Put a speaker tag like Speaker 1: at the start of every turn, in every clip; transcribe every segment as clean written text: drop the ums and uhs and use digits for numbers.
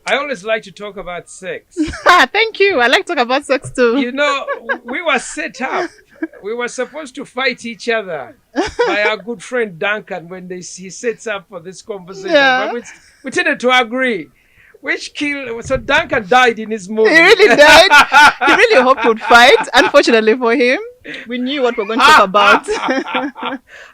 Speaker 1: I always like to talk about sex.
Speaker 2: Thank you. I like to talk about sex too.
Speaker 1: You know, we were set up. We were supposed to fight each other by our good friend Duncan when he sets up for this conversation.
Speaker 2: Yeah.
Speaker 1: But we tended to agree. So Duncan died in his movie.
Speaker 2: He really died. He really hoped we'd fight. Unfortunately for him, we knew what we're going to talk about.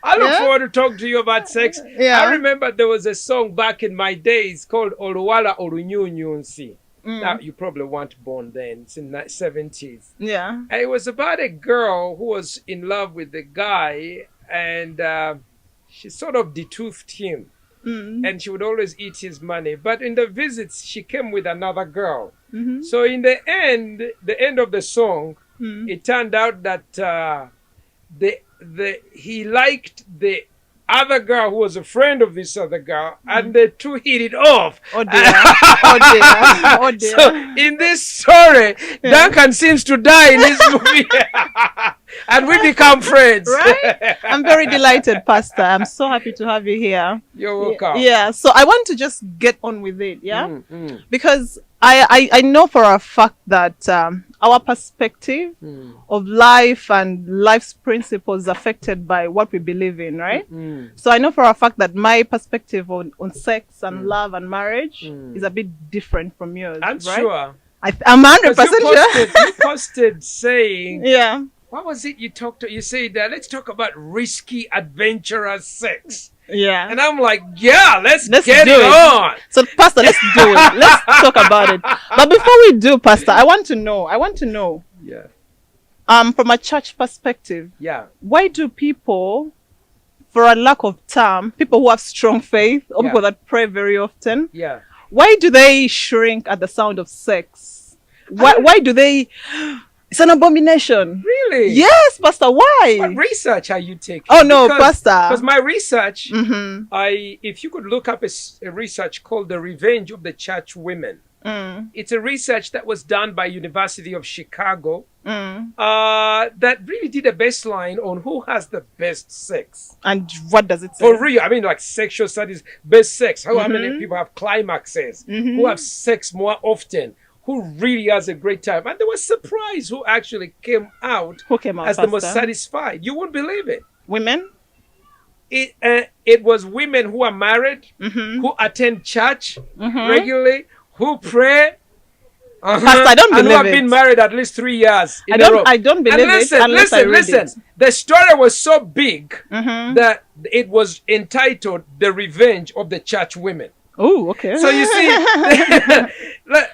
Speaker 1: I look forward to talk to you about sex.
Speaker 2: Yeah.
Speaker 1: I remember there was a song back in my days called Oluwala Olunyunyunsi. Now, you probably weren't born then. It's in the 70s.
Speaker 2: Yeah.
Speaker 1: And it was about a girl who was in love with the guy, and she sort of detoothed him. And she would always eat his money. But in the visits, she came with another girl. So in the end of the song, it turned out that he liked the other girl who was a friend of this other girl, and the two hit it off.
Speaker 2: Oh dear. Oh dear. Oh dear.
Speaker 1: So in this story, Duncan seems to die in this movie. And we become friends.
Speaker 2: Right? I'm very delighted, Pastor. I'm so happy to have you here.
Speaker 1: You're welcome.
Speaker 2: Yeah. So I want to just get on with it. Yeah. Because I know for a fact that our perspective of life and life's principles is affected by what we believe in, right? So I know for a fact that my perspective on sex and love and marriage is a bit different from yours.
Speaker 1: I'm
Speaker 2: right?
Speaker 1: sure.
Speaker 2: I'm 100% sure.
Speaker 1: You posted saying,
Speaker 2: Yeah.
Speaker 1: what was it you talked to? You said, let's talk about risky, adventurous sex.
Speaker 2: Yeah.
Speaker 1: And I'm like, yeah, let's get
Speaker 2: do
Speaker 1: it on.
Speaker 2: So, Pastor, let's do it. Let's talk about it. But before we do, Pastor, I want to know,
Speaker 1: Yeah.
Speaker 2: From a church perspective,
Speaker 1: Yeah.
Speaker 2: why do people, for a lack of term, people who have strong faith or people that pray very often,
Speaker 1: Yeah.
Speaker 2: why do they shrink at the sound of sex? Why do they... It's an abomination.
Speaker 1: Really?
Speaker 2: Yes, Pastor. Why?
Speaker 1: What research are you taking?
Speaker 2: Oh no, Pastor.
Speaker 1: Because my research, if you could look up a research called "The Revenge of the Church Women," it's a research that was done by University of Chicago that really did a baseline on who has the best sex.
Speaker 2: And what does it say?
Speaker 1: For real, I mean, like sexual studies, best sex. How many people have climaxes? Who have sex more often? Who really has a great time? And they were surprised who actually came out, as the most satisfied. You won't believe it.
Speaker 2: Women?
Speaker 1: It was women who are married, who attend church regularly, who pray.
Speaker 2: Pastor, I don't believe
Speaker 1: and who have been married at least 3 years.
Speaker 2: I don't believe it unless I read it.
Speaker 1: The story was so big that it was entitled "The Revenge of the Church Women."
Speaker 2: Oh, okay.
Speaker 1: So you see,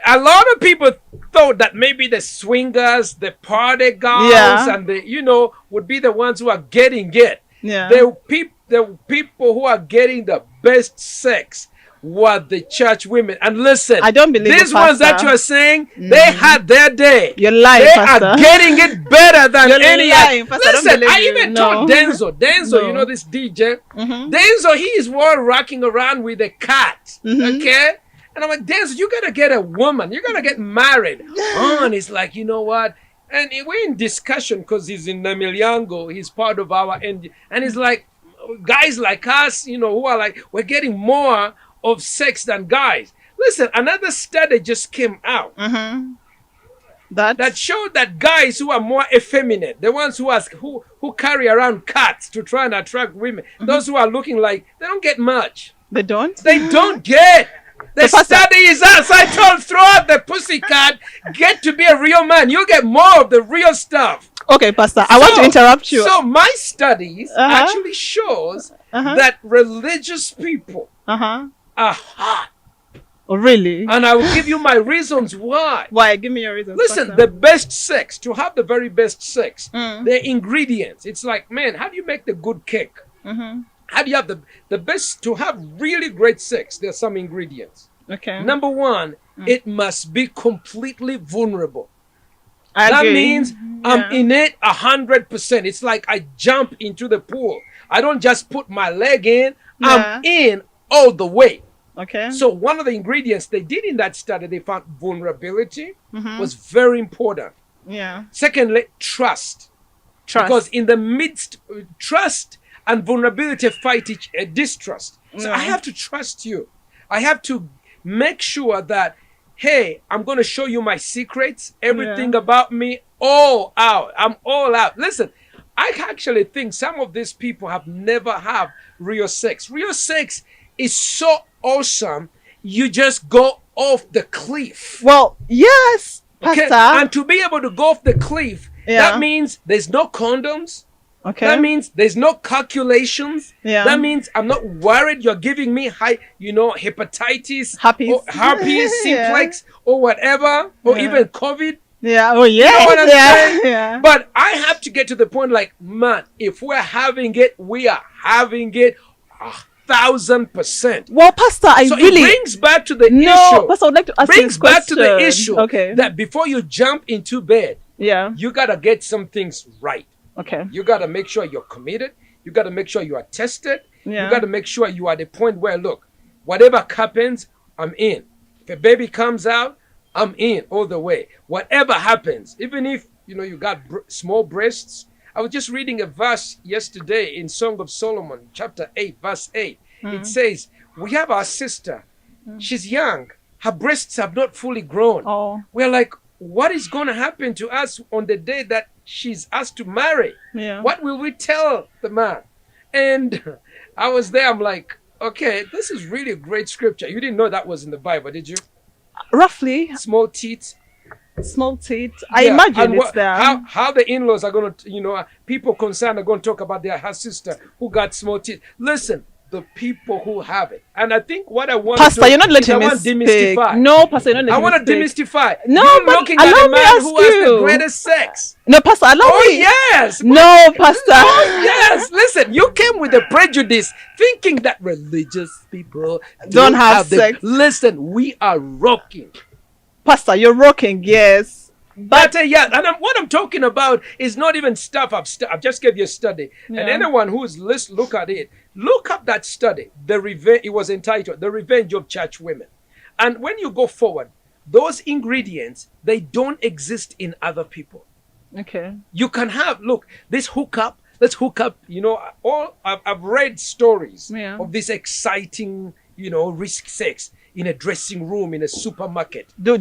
Speaker 1: a lot of people thought that maybe the swingers, the party girls, and the would be the ones who are getting it.
Speaker 2: Yeah.
Speaker 1: The people who are getting the best sex were the church women. And listen,
Speaker 2: I don't believe
Speaker 1: these ones that you are saying, they had their day.
Speaker 2: You're lying,
Speaker 1: they
Speaker 2: Pastor.
Speaker 1: are getting it better than
Speaker 2: You're
Speaker 1: any
Speaker 2: lying,
Speaker 1: other.
Speaker 2: Pastor.
Speaker 1: Listen, I even told Denzel.
Speaker 2: No.
Speaker 1: You know this DJ? Denzel, he is rocking around with a cat. Okay? And I'm like, Denzel, you gotta get a woman. You gotta get married. And he's like, you know what? And we're in discussion because he's in Namilyango. He's part of our end. And he's like, guys like us, who are like, we're getting more of sex than guys. Listen, another study just came out that showed that guys who are more effeminate, the ones who carry around cats to try and attract women, those who are looking like they don't get much.
Speaker 2: They don't?
Speaker 1: They don't get. The study is us. I told, throw out the pussycat, get to be a real man. You get more of the real stuff.
Speaker 2: Okay, Pastor, I want to interrupt you.
Speaker 1: So my studies actually shows that religious people are hot.
Speaker 2: Oh, really?
Speaker 1: And I will give you my reasons why.
Speaker 2: Why? Give me your reasons.
Speaker 1: Listen,
Speaker 2: Pastor.
Speaker 1: the best sex, to have the very best sex, the ingredients. It's like, man, how do you make the good cake? How do you have the best, to have really great sex? There's some ingredients.
Speaker 2: Okay.
Speaker 1: Number one, it must be completely vulnerable.
Speaker 2: I
Speaker 1: That
Speaker 2: agree.
Speaker 1: means I'm in it 100%. It's like I jump into the pool. I don't just put my leg in. I'm in all the way.
Speaker 2: Okay.
Speaker 1: So one of the ingredients they did in that study, they found vulnerability was very important.
Speaker 2: Yeah.
Speaker 1: Secondly, trust. Because in the midst, trust and vulnerability fight distrust. So I have to trust you. I have to make sure that hey, I'm going to show you my secrets, everything about me, all out. I'm all out. Listen, I actually think some of these people have never had real sex. Real sex is so awesome. You just go off the cliff.
Speaker 2: Well, yes,
Speaker 1: Okay?
Speaker 2: Pastor.
Speaker 1: And to be able to go off the cliff, that means there's no condoms.
Speaker 2: Okay.
Speaker 1: That means there's no calculations.
Speaker 2: Yeah.
Speaker 1: That means I'm not worried you're giving me hepatitis, herpes, simplex, or whatever, or even COVID.
Speaker 2: Yeah. Oh, yeah.
Speaker 1: You know what I'm saying?
Speaker 2: Yeah.
Speaker 1: But I have to get to the point like, man, if we're having it, we are having it 1,000%.
Speaker 2: Well, Pastor,
Speaker 1: So it brings back to the issue.
Speaker 2: Pastor, I would like to ask you this
Speaker 1: back to
Speaker 2: question.
Speaker 1: the issue that before you jump into bed, you gotta get some things right.
Speaker 2: Okay.
Speaker 1: You gotta make sure you're committed. You gotta make sure you are tested.
Speaker 2: Yeah.
Speaker 1: You gotta make sure you are at the point where, look, whatever happens, I'm in. If a baby comes out, I'm in all the way. Whatever happens, even if you got small breasts. I was just reading a verse yesterday in Song of Solomon, chapter 8, verse 8. It says, we have our sister. She's young. Her breasts have not fully grown.
Speaker 2: Oh.
Speaker 1: We're like, what is going to happen to us on the day that she's asked to marry?
Speaker 2: Yeah.
Speaker 1: What will we tell the man? And I was there. I'm like, okay, this is really a great scripture. You didn't know that was in the Bible, did you?
Speaker 2: Roughly.
Speaker 1: Small teeth.
Speaker 2: Small teeth. I imagine it's there.
Speaker 1: How the in-laws are going to, people concerned are going to talk about her sister who got small teeth. Listen, the people who have it. And I think what I want
Speaker 2: Pastor,
Speaker 1: to do
Speaker 2: you're not letting
Speaker 1: is I
Speaker 2: me
Speaker 1: want to
Speaker 2: speak.
Speaker 1: demystify.
Speaker 2: No, Pastor, you're not
Speaker 1: I
Speaker 2: letting me
Speaker 1: want to
Speaker 2: speak.
Speaker 1: demystify.
Speaker 2: No,
Speaker 1: You're
Speaker 2: but
Speaker 1: looking at
Speaker 2: allow
Speaker 1: the
Speaker 2: me
Speaker 1: man
Speaker 2: ask
Speaker 1: who has the
Speaker 2: you.
Speaker 1: greatest sex.
Speaker 2: No, Pastor, allow
Speaker 1: Oh,
Speaker 2: me.
Speaker 1: yes.
Speaker 2: No, Pastor.
Speaker 1: Oh, yes. Listen, you came with a prejudice thinking that religious people
Speaker 2: Don't have sex.
Speaker 1: Listen, we are rocking.
Speaker 2: Pastor, you're rocking, yes. But
Speaker 1: and what I'm talking about is not even stuff I've just gave you a study. And anyone who's look at it, look up that study. It was entitled "The Revenge of Church Women." And when you go forward, those ingredients, they don't exist in other people.
Speaker 2: Okay.
Speaker 1: You can have this hookup. Let's hook up. I've read stories of this exciting, risk sex in a dressing room in a supermarket.
Speaker 2: Do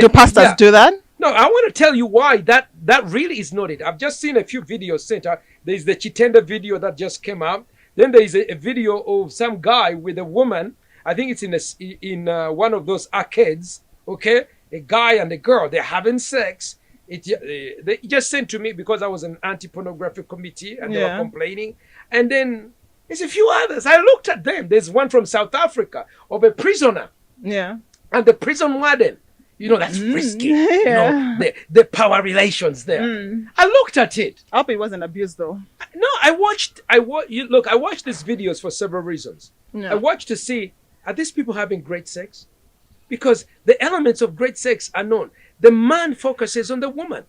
Speaker 2: pastors do that?
Speaker 1: No, I want to tell you why that really is not it. I've just seen a few videos sent out. There's the Chitenda video that just came out. Then there is a video of some guy with a woman. I think it's in one of those arcades. Okay, a guy and a girl, they're having sex. They just sent to me because I was an anti-pornography committee and they were complaining. And then there's a few others. I looked at them. There's one from South Africa of a prisoner.
Speaker 2: Yeah.
Speaker 1: And the prison warden. That's risky.
Speaker 2: Yeah.
Speaker 1: The power relations there. I looked at it.
Speaker 2: I hope it wasn't abused though.
Speaker 1: No, I watched these videos for several reasons.
Speaker 2: Yeah.
Speaker 1: I watched to see, are these people having great sex? Because the elements of great sex are known. The man focuses on the woman.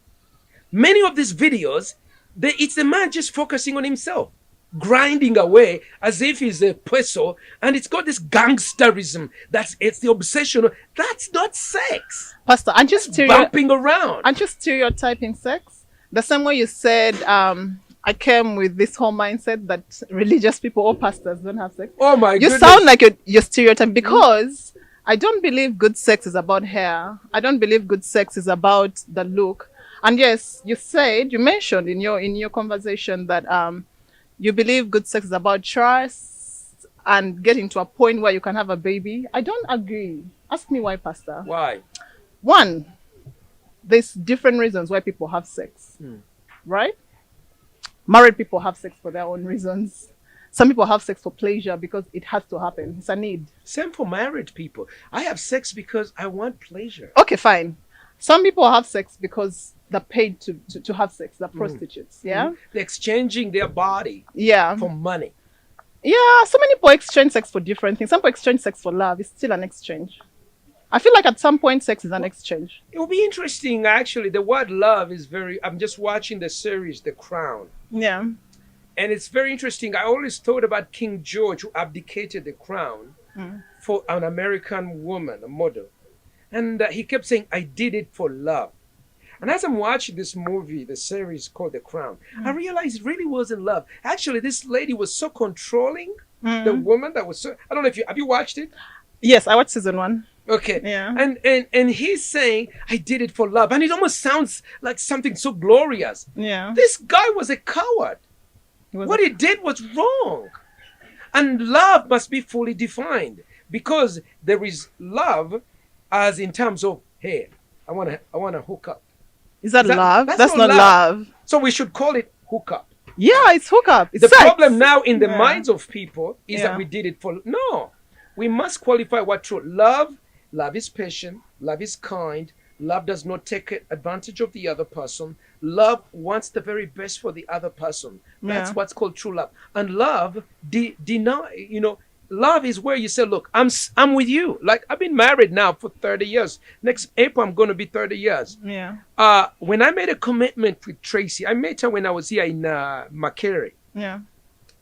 Speaker 1: Many of these videos, it's the man just focusing on himself, grinding away as if he's a peso, and it's got this gangsterism. It's the obsession. That's not sex.
Speaker 2: Pastor, aren't you
Speaker 1: bumping around?
Speaker 2: Aren't you stereotyping sex? The same way you said, I came with this whole mindset that religious people or pastors don't have sex.
Speaker 1: Oh my goodness.
Speaker 2: You sound like you're stereotyping because I don't believe good sex is about hair. I don't believe good sex is about the look. And yes, you mentioned in your conversation that you believe good sex is about trust and getting to a point where you can have a baby. I don't agree. Ask me why, Pastor.
Speaker 1: Why?
Speaker 2: One, there's different reasons why people have sex, right? Married people have sex for their own reasons. Some people have sex for pleasure because it has to happen. It's a need.
Speaker 1: Same for married people. I have sex because I want pleasure.
Speaker 2: Okay, fine. Some people have sex because they're paid to have sex. They're prostitutes, yeah?
Speaker 1: They're exchanging their body for money.
Speaker 2: Yeah, so many people exchange sex for different things. Some people exchange sex for love. It's still an exchange. I feel like at some point sex is an exchange.
Speaker 1: It will be interesting, actually. The word love is I'm just watching the series, The Crown.
Speaker 2: Yeah.
Speaker 1: And it's very interesting. I always thought about King George, who abdicated the crown for an American woman, a model. And he kept saying, I did it for love. And as I'm watching this movie, the series called The Crown, I realized it really wasn't love. Actually, this lady was so controlling, the woman that was so... I don't know if have you watched it?
Speaker 2: Yes, I watched season 1.
Speaker 1: Okay.
Speaker 2: Yeah.
Speaker 1: And he's saying, I did it for love. And it almost sounds like something so glorious.
Speaker 2: Yeah.
Speaker 1: This guy was a coward. What he did was wrong. And love must be fully defined, because there is love as in terms of, hey, I wanna hook up.
Speaker 2: Is that love? That's not love.
Speaker 1: So we should call it hookup.
Speaker 2: Yeah, it's hookup. It's
Speaker 1: the
Speaker 2: sex.
Speaker 1: problem now in the minds of people is that we did it for no. We must qualify what true love. Love is patient. Love is kind. Love does not take advantage of the other person. Love wants the very best for the other person. That's what's called true love. And love love is where you say, look, I'm with you. Like, I've been married now for 30 years. Next April, I'm going to be 30 years.
Speaker 2: Yeah.
Speaker 1: When I made a commitment with Tracy, I met her when I was here in Makere.
Speaker 2: Yeah.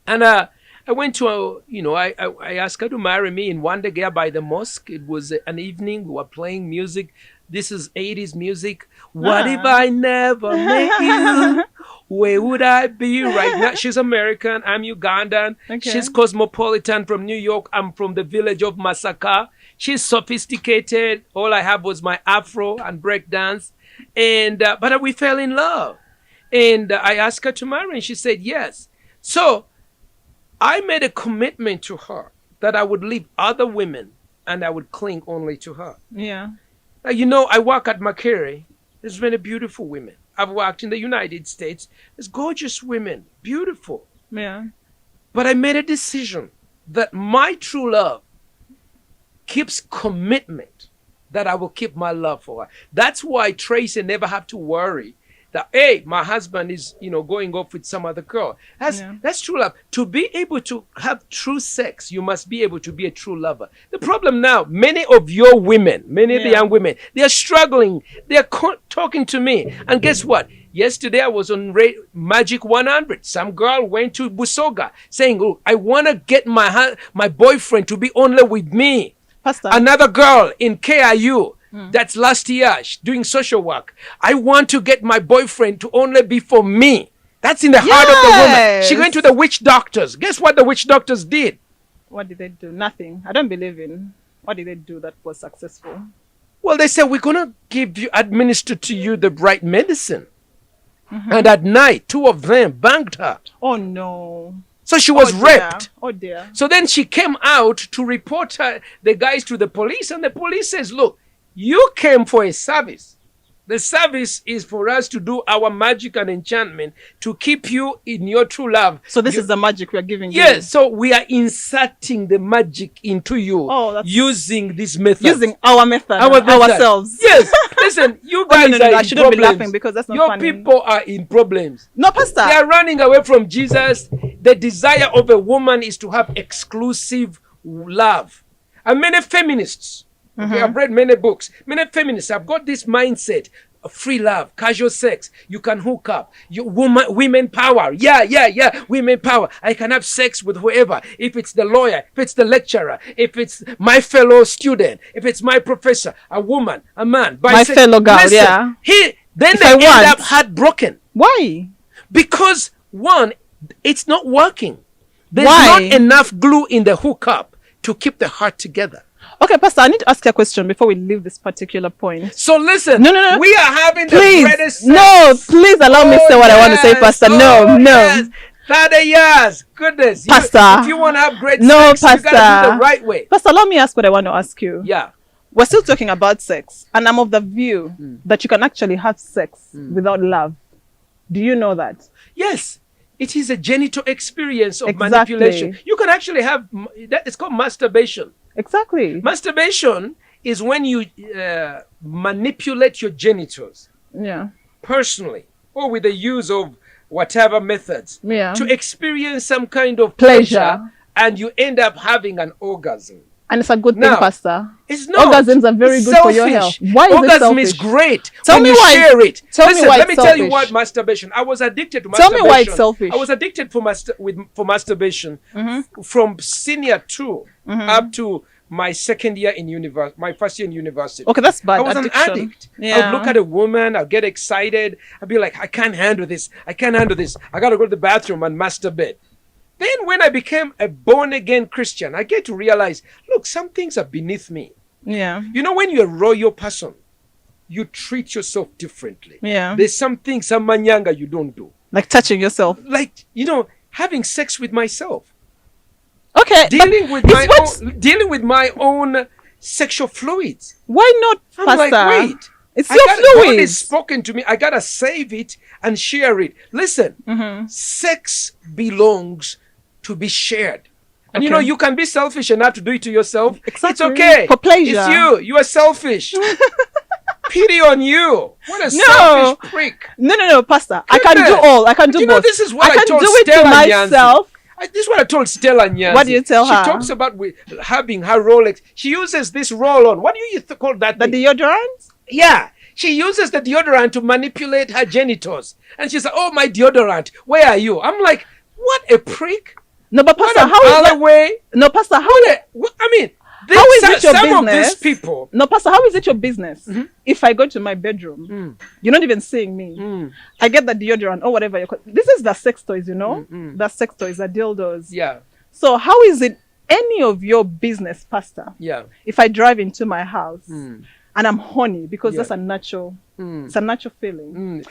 Speaker 1: And I went to, I asked her to marry me in Wandegea by the mosque. It was an evening. We were playing music. This is 80s music. What if I never met you? Where would I be right now? She's American. I'm Ugandan. Okay. She's cosmopolitan from New York. I'm from the village of Masaka. She's sophisticated. All I have was my afro and breakdance. And but we fell in love. And I asked her to marry, and she said yes. So I made a commitment to her that I would leave other women and I would cling only to her.
Speaker 2: Yeah.
Speaker 1: I work at Makere. There's many beautiful women. I've worked in the United States. There's gorgeous women, beautiful.
Speaker 2: Yeah.
Speaker 1: But I made a decision that my true love keeps commitment, that I will keep my love for her. That's why Tracy never have to worry that, hey, my husband is, going off with some other girl. That's true love. To be able to have true sex, you must be able to be a true lover. The problem now, many of your women, many of the young women, they are struggling. They are talking to me. And guess what? Yesterday I was on Magic 100. Some girl went to Busoga saying, oh, I want to get my boyfriend to be only with me.
Speaker 2: Pastor.
Speaker 1: Another girl in KIU. That's last year, doing social work. I want to get my boyfriend to only be for me. That's in the heart of the woman. She went to the witch doctors. Guess what the witch doctors did?
Speaker 2: What did they do? Nothing. I don't believe in. What did they do that was successful?
Speaker 1: Well, they said, we're going to administer to you the right medicine. And at night, 2 of them banged her.
Speaker 2: Oh, no.
Speaker 1: So she was raped.
Speaker 2: Oh, dear.
Speaker 1: So then she came out to report the guys to the police. And the police says, look, you came for a service. The service is for us to do our magic and enchantment to keep you in your true love.
Speaker 2: So this is the magic we are giving you?
Speaker 1: Yes. So we are inserting the magic into you using this method.
Speaker 2: Using our method. Ourselves.
Speaker 1: Yes. Listen, you guys are in
Speaker 2: I shouldn't be laughing because that's not funny.
Speaker 1: Your people are in problems.
Speaker 2: No, Pastor.
Speaker 1: They are running away from Jesus. The desire of a woman is to have exclusive love. And many feminists, okay, I've read many books. Many feminists have got this mindset of free love, casual sex. You can hook up. Women power. Yeah. Women power. I can have sex with whoever. If it's the lawyer, if it's the lecturer, if it's my fellow student, if it's my professor, a woman, a man.
Speaker 2: My fellow girl,
Speaker 1: listen, they end up heartbroken.
Speaker 2: Why?
Speaker 1: Because one, it's not working. There's not enough glue in the hookup to keep the heart together.
Speaker 2: Okay, Pastor, I need to ask you a question before we leave this particular point.
Speaker 1: So listen,
Speaker 2: no.
Speaker 1: We are having the greatest sex.
Speaker 2: No, please allow me to say what I want to say, Pastor. No.
Speaker 1: Yes. 30 years. Goodness.
Speaker 2: Pastor.
Speaker 1: If you want to have great sex,
Speaker 2: Pastor,
Speaker 1: you got to do the right way.
Speaker 2: Pastor, allow me ask what I want to ask you.
Speaker 1: Yeah.
Speaker 2: We're still talking about sex, and I'm of the view that you can actually have sex without love. Do you know that?
Speaker 1: Yes. It is a genital experience of manipulation. You can actually have, it's called masturbation.
Speaker 2: Exactly.
Speaker 1: Masturbation is when you manipulate your genitals.
Speaker 2: Yeah.
Speaker 1: Personally, or with the use of whatever methods.
Speaker 2: Yeah.
Speaker 1: To experience some kind of
Speaker 2: pleasure.
Speaker 1: And you end up having an orgasm.
Speaker 2: And it's a good thing, Pastor.
Speaker 1: It's not.
Speaker 2: Orgasms are very good for your health. Why is it selfish?
Speaker 1: Orgasm is great.
Speaker 2: Tell me why.
Speaker 1: Share it.
Speaker 2: Listen,
Speaker 1: let me tell you what masturbation. I was addicted to masturbation.
Speaker 2: Tell me why it's selfish.
Speaker 1: I was addicted for masturbation from senior 2 up to my second year in university, my first year in university.
Speaker 2: Okay, that's bad.
Speaker 1: I was an addict.
Speaker 2: Yeah.
Speaker 1: I would look at a woman, I'd get excited. I'd be like, I can't handle this. I got to go to the bathroom and masturbate. Then when I became a born-again Christian, I get to realize, look, some things are beneath me.
Speaker 2: Yeah.
Speaker 1: You know, when you're a royal person, you treat yourself differently.
Speaker 2: Yeah.
Speaker 1: There's something, some manyanga you don't do.
Speaker 2: Like touching yourself.
Speaker 1: Like, you know, having sex with myself.
Speaker 2: Okay.
Speaker 1: Dealing with my own sexual fluids.
Speaker 2: Why not,
Speaker 1: I'm
Speaker 2: Pastor?
Speaker 1: like, wait.
Speaker 2: It's your
Speaker 1: God
Speaker 2: fluids.
Speaker 1: is spoken to me. I gotta save it and share it. Listen, sex belongs to be shared. And you know, you can be selfish and not to do it to yourself.
Speaker 2: Exactly.
Speaker 1: It's okay.
Speaker 2: For pleasure.
Speaker 1: It's you. You are selfish. Pity on you. What a selfish prick.
Speaker 2: No, Pastor. I can do all. I can do
Speaker 1: you
Speaker 2: both.
Speaker 1: Know, this is what
Speaker 2: I can
Speaker 1: told
Speaker 2: do it
Speaker 1: Stella
Speaker 2: to myself.
Speaker 1: This is what I told Stella Nyanzi.
Speaker 2: What do you tell her?
Speaker 1: She talks about having her Rolex. She uses this roll-on. What do you call that
Speaker 2: The
Speaker 1: thing?
Speaker 2: deodorant?
Speaker 1: Yeah. She uses the deodorant to manipulate her genitals. And she's like, oh, my deodorant. Where are you? I'm like, what a prick.
Speaker 2: No, but Pastor, how is that?
Speaker 1: Way?
Speaker 2: No, Pastor, how?
Speaker 1: I mean,
Speaker 2: how is it your
Speaker 1: some
Speaker 2: business?
Speaker 1: of these people.
Speaker 2: No, Pastor, how is it your business? If I go to my bedroom, you're not even seeing me. I get the deodorant or whatever you call it. This is the sex toys, you know? The sex toys, the dildos.
Speaker 1: Yeah.
Speaker 2: So how is it any of your business, Pastor?
Speaker 1: Yeah.
Speaker 2: If I drive into my house and I'm horny, because that's a natural, it's a natural feeling.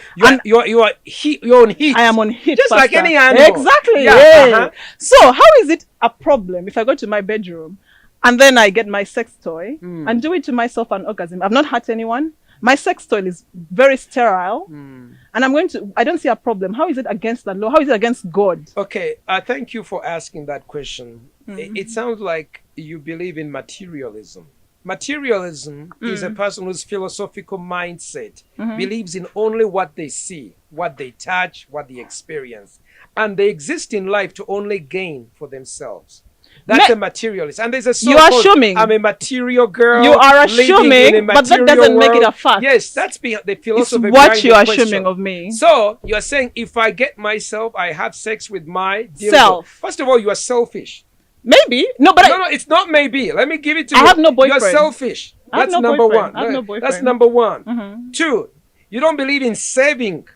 Speaker 1: You're on heat.
Speaker 2: I am on heat,
Speaker 1: just
Speaker 2: Pastor.
Speaker 1: like any animal.
Speaker 2: Exactly.
Speaker 1: Yeah.
Speaker 2: Yeah. So how is it a problem if I go to my bedroom and then I get my sex toy and do it to myself an orgasm? I've not hurt anyone. My sex toy is very sterile, and I don't see a problem. How is it against the law? How is it against God?
Speaker 1: Okay, thank you for asking that question. It sounds like you believe in materialism. Materialism is a person whose philosophical mindset believes in only what they see, what they touch, what they experience. And they exist in life to only gain for themselves. That's a materialist. And there's a song
Speaker 2: You are
Speaker 1: called,
Speaker 2: assuming.
Speaker 1: I'm a material girl.
Speaker 2: You are
Speaker 1: living
Speaker 2: assuming,
Speaker 1: in a
Speaker 2: but that
Speaker 1: material
Speaker 2: doesn't make
Speaker 1: world.
Speaker 2: it a fact.
Speaker 1: Yes, that's the
Speaker 2: It's
Speaker 1: philosophy
Speaker 2: what
Speaker 1: behind
Speaker 2: you're
Speaker 1: the question.
Speaker 2: assuming of me.
Speaker 1: So you're saying if I get myself, I have sex with my dildo.
Speaker 2: Self.
Speaker 1: First of all, you are selfish.
Speaker 2: Maybe. No, but
Speaker 1: No, it's not maybe. Let me give it to you.
Speaker 2: I have no boyfriend.
Speaker 1: You're selfish.
Speaker 2: I have
Speaker 1: That's
Speaker 2: no
Speaker 1: number
Speaker 2: boyfriend.
Speaker 1: one.
Speaker 2: I have no boyfriend.
Speaker 1: That's number one. Two, you don't believe in saving.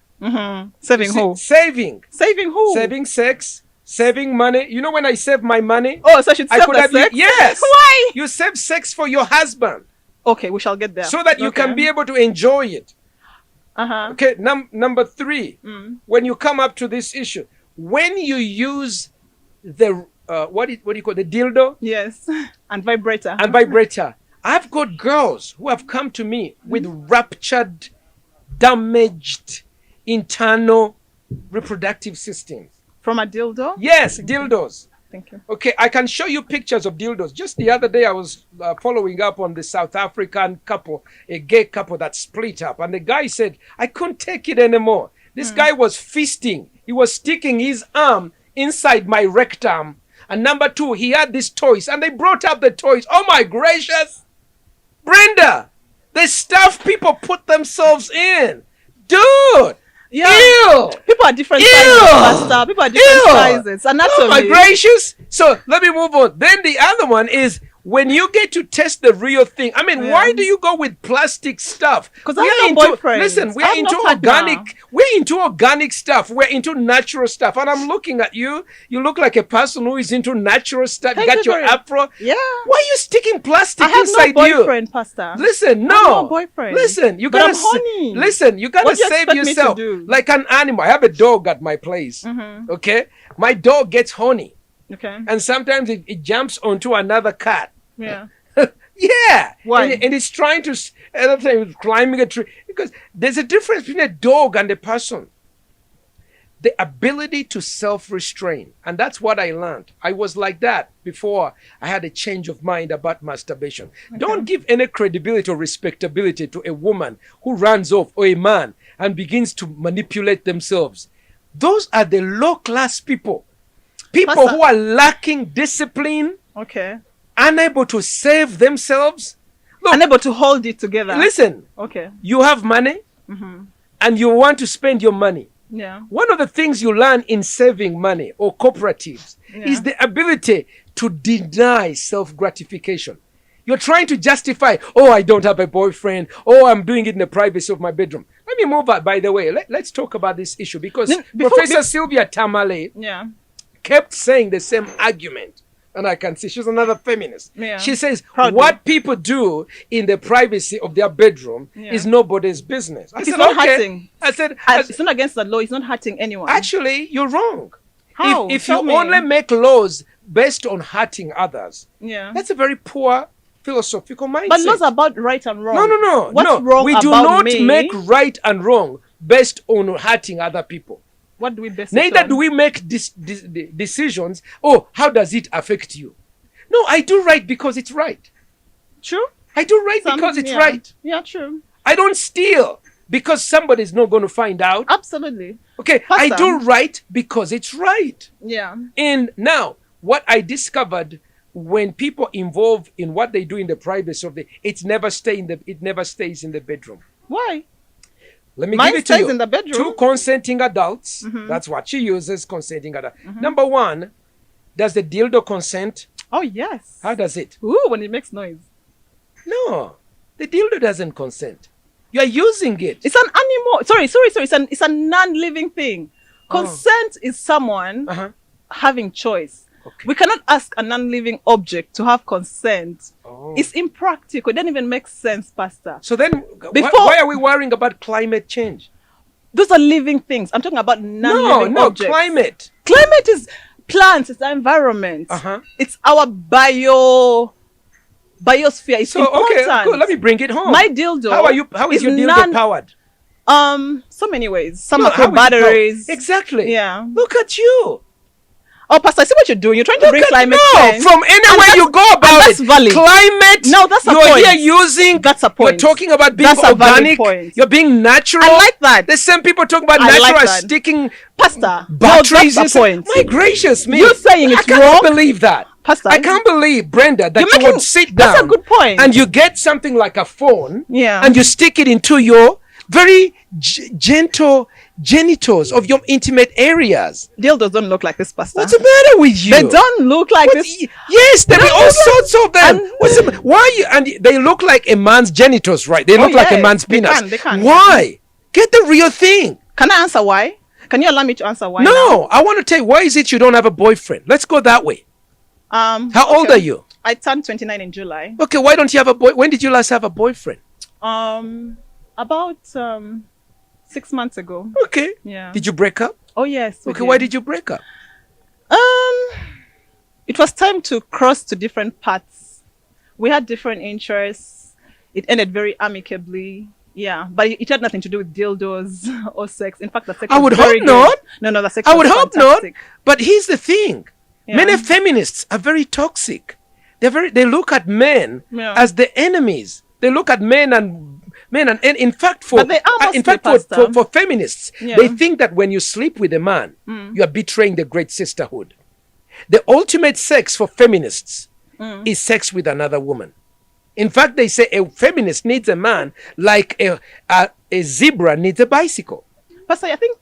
Speaker 2: Saving who?
Speaker 1: Saving.
Speaker 2: Saving who?
Speaker 1: Saving sex. Saving money. You know when I save my money?
Speaker 2: Oh, so I should save the sex?
Speaker 1: Yes.
Speaker 2: Why?
Speaker 1: You save sex for your husband.
Speaker 2: Okay, we shall get there.
Speaker 1: So that you can be able to enjoy it. Okay, number three. When you come up to this issue, when you use the what do you call the dildo?
Speaker 2: Yes, and vibrator.
Speaker 1: And vibrator. I've got girls who have come to me with ruptured, damaged internal reproductive systems.
Speaker 2: From a dildo?
Speaker 1: Yes, dildos.
Speaker 2: Thank you.
Speaker 1: Okay, I can show you pictures of dildos. Just the other day, I was following up on the South African couple, a gay couple that split up. And the guy said, I couldn't take it anymore. This guy was feasting. He was sticking his arm inside my rectum. And number two, he had these toys. And they brought up the toys. Oh, my gracious. Brenda, the stuff people put themselves in. Dude.
Speaker 2: Yeah.
Speaker 1: Ew.
Speaker 2: People are different sizes, Pastor. People are different sizes. And that's
Speaker 1: oh my gracious. So let me move on. Then the other one is when you get to test the real thing. I mean, why do you go with plastic stuff?
Speaker 2: Because I have no boyfriend.
Speaker 1: Listen, we're into organic. We're into organic stuff. We're into natural stuff. And I'm looking at you. You look like a person who is into natural stuff. You got your afro.
Speaker 2: Yeah.
Speaker 1: Why are you sticking plastic inside you?
Speaker 2: I have no boyfriend, Pastor.
Speaker 1: Listen, no.
Speaker 2: I have no boyfriend.
Speaker 1: Listen, you
Speaker 2: but
Speaker 1: gotta.
Speaker 2: I'm horny.
Speaker 1: Listen, you gotta save yourself like an animal. I have a dog at my place. Okay, my dog gets horny.
Speaker 2: Okay.
Speaker 1: And sometimes it jumps onto another cat.
Speaker 2: Yeah.
Speaker 1: Yeah.
Speaker 2: Why?
Speaker 1: And it's trying to, other time, climbing a tree. Because there's a difference between a dog and a person. The ability to self-restrain. And that's what I learned. I was like that before I had a change of mind about masturbation. Okay. Don't give any credibility or respectability to a woman who runs off or a man and begins to manipulate themselves. Those are the low-class people. People Pastor, who are lacking discipline.
Speaker 2: Okay.
Speaker 1: Unable to save themselves. Look,
Speaker 2: unable to hold it together.
Speaker 1: Listen.
Speaker 2: Okay.
Speaker 1: You have money and you want to spend your money.
Speaker 2: Yeah.
Speaker 1: One of the things you learn in saving money or cooperatives is the ability to deny self-gratification. You're trying to justify, oh, I don't have a boyfriend. Oh, I'm doing it in the privacy of my bedroom. Let me move on, by the way. Let's talk about this issue because Professor Sylvia Tamale kept saying the same argument and I can see she's another feminist.
Speaker 2: Yeah.
Speaker 1: She says
Speaker 2: Proudly.
Speaker 1: what people do in the privacy of their bedroom is nobody's business. I
Speaker 2: It's
Speaker 1: said,
Speaker 2: not
Speaker 1: okay.
Speaker 2: hurting.
Speaker 1: I said,
Speaker 2: It's not against the law. It's not hurting anyone.
Speaker 1: actually, you're wrong.
Speaker 2: How?
Speaker 1: If
Speaker 2: Tell
Speaker 1: you
Speaker 2: me.
Speaker 1: only make laws based on hurting others,
Speaker 2: Yeah.
Speaker 1: that's a very poor philosophical mindset.
Speaker 2: But laws about right and wrong.
Speaker 1: No.
Speaker 2: What's wrong
Speaker 1: We do
Speaker 2: about
Speaker 1: not
Speaker 2: me?
Speaker 1: make right and wrong based on hurting other people.
Speaker 2: What do we base it
Speaker 1: Neither
Speaker 2: on?
Speaker 1: do we make decisions. Oh, how does it affect you? No, I do right because it's right.
Speaker 2: True.
Speaker 1: I do right because it's
Speaker 2: yeah.
Speaker 1: right.
Speaker 2: Yeah, true.
Speaker 1: I don't steal because somebody's not going to find out.
Speaker 2: Absolutely.
Speaker 1: Okay, I do right because it's right.
Speaker 2: Yeah.
Speaker 1: And now, what I discovered when people involve in what they do in the privacy of it never stays in the bedroom.
Speaker 2: Why?
Speaker 1: Let me
Speaker 2: Mine
Speaker 1: give it to
Speaker 2: stays
Speaker 1: you.
Speaker 2: in the bedroom.
Speaker 1: 2 consenting adults. That's what she uses, consenting adult. Number 1, does the dildo consent?
Speaker 2: Oh, yes.
Speaker 1: How does it?
Speaker 2: Ooh, when it makes noise.
Speaker 1: No, the dildo doesn't consent. You are using it.
Speaker 2: It's an animal. Sorry. It's a non-living thing. Consent is someone having choice.
Speaker 1: Okay.
Speaker 2: We cannot ask a non-living object to have consent.
Speaker 1: Oh.
Speaker 2: It's impractical. It doesn't even make sense, Pastor.
Speaker 1: So then, why are we worrying about climate change?
Speaker 2: Those are living things. I'm talking about non-living
Speaker 1: No,
Speaker 2: objects.
Speaker 1: climate.
Speaker 2: Climate is plants. It's the environment. It's our biosphere. It's
Speaker 1: So
Speaker 2: important.
Speaker 1: okay, cool. Let me bring it home.
Speaker 2: My dildo.
Speaker 1: How is your dildo powered?
Speaker 2: So many ways. Some
Speaker 1: No,
Speaker 2: are
Speaker 1: how
Speaker 2: through
Speaker 1: is it powered?
Speaker 2: batteries.
Speaker 1: Exactly.
Speaker 2: Yeah.
Speaker 1: Look at you.
Speaker 2: Oh, Pastor, I see what you're doing. You're trying to bring climate change.
Speaker 1: From anywhere you go about
Speaker 2: that's
Speaker 1: it.
Speaker 2: valid.
Speaker 1: Climate.
Speaker 2: No, that's a
Speaker 1: you're
Speaker 2: point.
Speaker 1: here using.
Speaker 2: That's a point.
Speaker 1: You're talking about being
Speaker 2: That's a valid
Speaker 1: organic.
Speaker 2: point.
Speaker 1: You're being natural.
Speaker 2: I like that.
Speaker 1: The same people talk about
Speaker 2: I
Speaker 1: natural
Speaker 2: like
Speaker 1: as
Speaker 2: that.
Speaker 1: sticking
Speaker 2: Pastor,
Speaker 1: batteries.
Speaker 2: no, that's the point.
Speaker 1: My gracious me.
Speaker 2: You're saying it's
Speaker 1: I can't
Speaker 2: wrong?
Speaker 1: believe that.
Speaker 2: Pastor,
Speaker 1: I can't believe, Brenda, that
Speaker 2: You're
Speaker 1: you
Speaker 2: making-
Speaker 1: would sit down.
Speaker 2: that's a good point.
Speaker 1: And you get something like a phone.
Speaker 2: Yeah.
Speaker 1: And you stick it into your very gentle genitals of your intimate areas.
Speaker 2: dildos don't look like this, Pastor.
Speaker 1: What's the matter with you?
Speaker 2: They don't look like this.
Speaker 1: Yes, there
Speaker 2: They
Speaker 1: are all
Speaker 2: look
Speaker 1: sorts of them.
Speaker 2: and-
Speaker 1: Why are you? And they look like a man's genitals, right? They look like a
Speaker 2: yes,
Speaker 1: man's
Speaker 2: they
Speaker 1: penis.
Speaker 2: can, they can.
Speaker 1: Why? Get the real thing.
Speaker 2: Can I answer why? Can you allow me to answer why?
Speaker 1: No, I want to tell you, why is it you don't have a boyfriend? Let's go that way.
Speaker 2: Now?
Speaker 1: How old are you?
Speaker 2: I turned 29 in July.
Speaker 1: Okay, why don't you have a boy? When did you last have a boyfriend?
Speaker 2: About 6 months ago.
Speaker 1: Okay.
Speaker 2: Yeah.
Speaker 1: Did you break up?
Speaker 2: Oh yes. we
Speaker 1: Okay, why did you break up?
Speaker 2: It was time to cross to different paths. We had different interests. It ended very amicably. Yeah, but it had nothing to do with dildos or sex. In fact, the sex
Speaker 1: I
Speaker 2: was
Speaker 1: would
Speaker 2: very
Speaker 1: hope
Speaker 2: good.
Speaker 1: not.
Speaker 2: No, the sex
Speaker 1: I
Speaker 2: was
Speaker 1: would hope not.
Speaker 2: fantastic.
Speaker 1: But here's the thing.
Speaker 2: Yeah.
Speaker 1: Many feminists are very toxic. They look at men
Speaker 2: Yeah.
Speaker 1: as the enemies. They look at men and in fact
Speaker 2: But they are mostly, Pastor.
Speaker 1: for feminists,
Speaker 2: Yeah.
Speaker 1: they think that when you sleep with a man, you are betraying the great sisterhood. The ultimate sex for feminists is sex with another woman. In fact, they say a feminist needs a man like a zebra needs a bicycle.
Speaker 2: Pastor, I think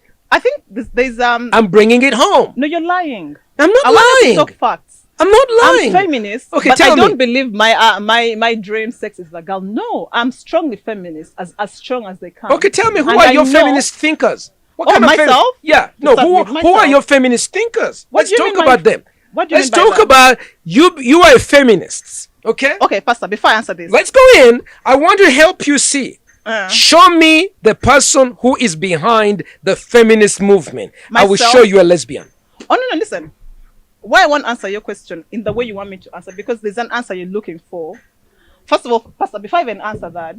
Speaker 2: there's
Speaker 1: I'm bringing it home.
Speaker 2: No, you're lying.
Speaker 1: I'm not
Speaker 2: I want
Speaker 1: lying.
Speaker 2: to talk facts.
Speaker 1: I'm not lying.
Speaker 2: I'm feminist,
Speaker 1: Okay,
Speaker 2: but
Speaker 1: tell
Speaker 2: I
Speaker 1: me.
Speaker 2: don't believe my dream sex is a girl. No, I'm strongly feminist, as strong as they can.
Speaker 1: Okay, tell me, who
Speaker 2: And
Speaker 1: are
Speaker 2: I
Speaker 1: your
Speaker 2: know-
Speaker 1: feminist thinkers? What
Speaker 2: Oh, myself?
Speaker 1: Yeah, no.
Speaker 2: start
Speaker 1: Who
Speaker 2: with
Speaker 1: are
Speaker 2: myself.
Speaker 1: your feminist thinkers?
Speaker 2: What
Speaker 1: Let's
Speaker 2: do you
Speaker 1: talk
Speaker 2: mean by-
Speaker 1: about them.
Speaker 2: What do you
Speaker 1: Let's
Speaker 2: mean by
Speaker 1: talk
Speaker 2: that?
Speaker 1: about you. You are a feminist, okay?
Speaker 2: Okay, Pastor, before I answer this,
Speaker 1: Let's go in. I want to help you see. Show me the person who is behind the feminist movement. I will
Speaker 2: Myself?
Speaker 1: show you a lesbian.
Speaker 2: oh no, listen. Why I won't answer your question in the way you want me to answer, because there's an answer you're looking for. First of all, Pastor, before I even answer that,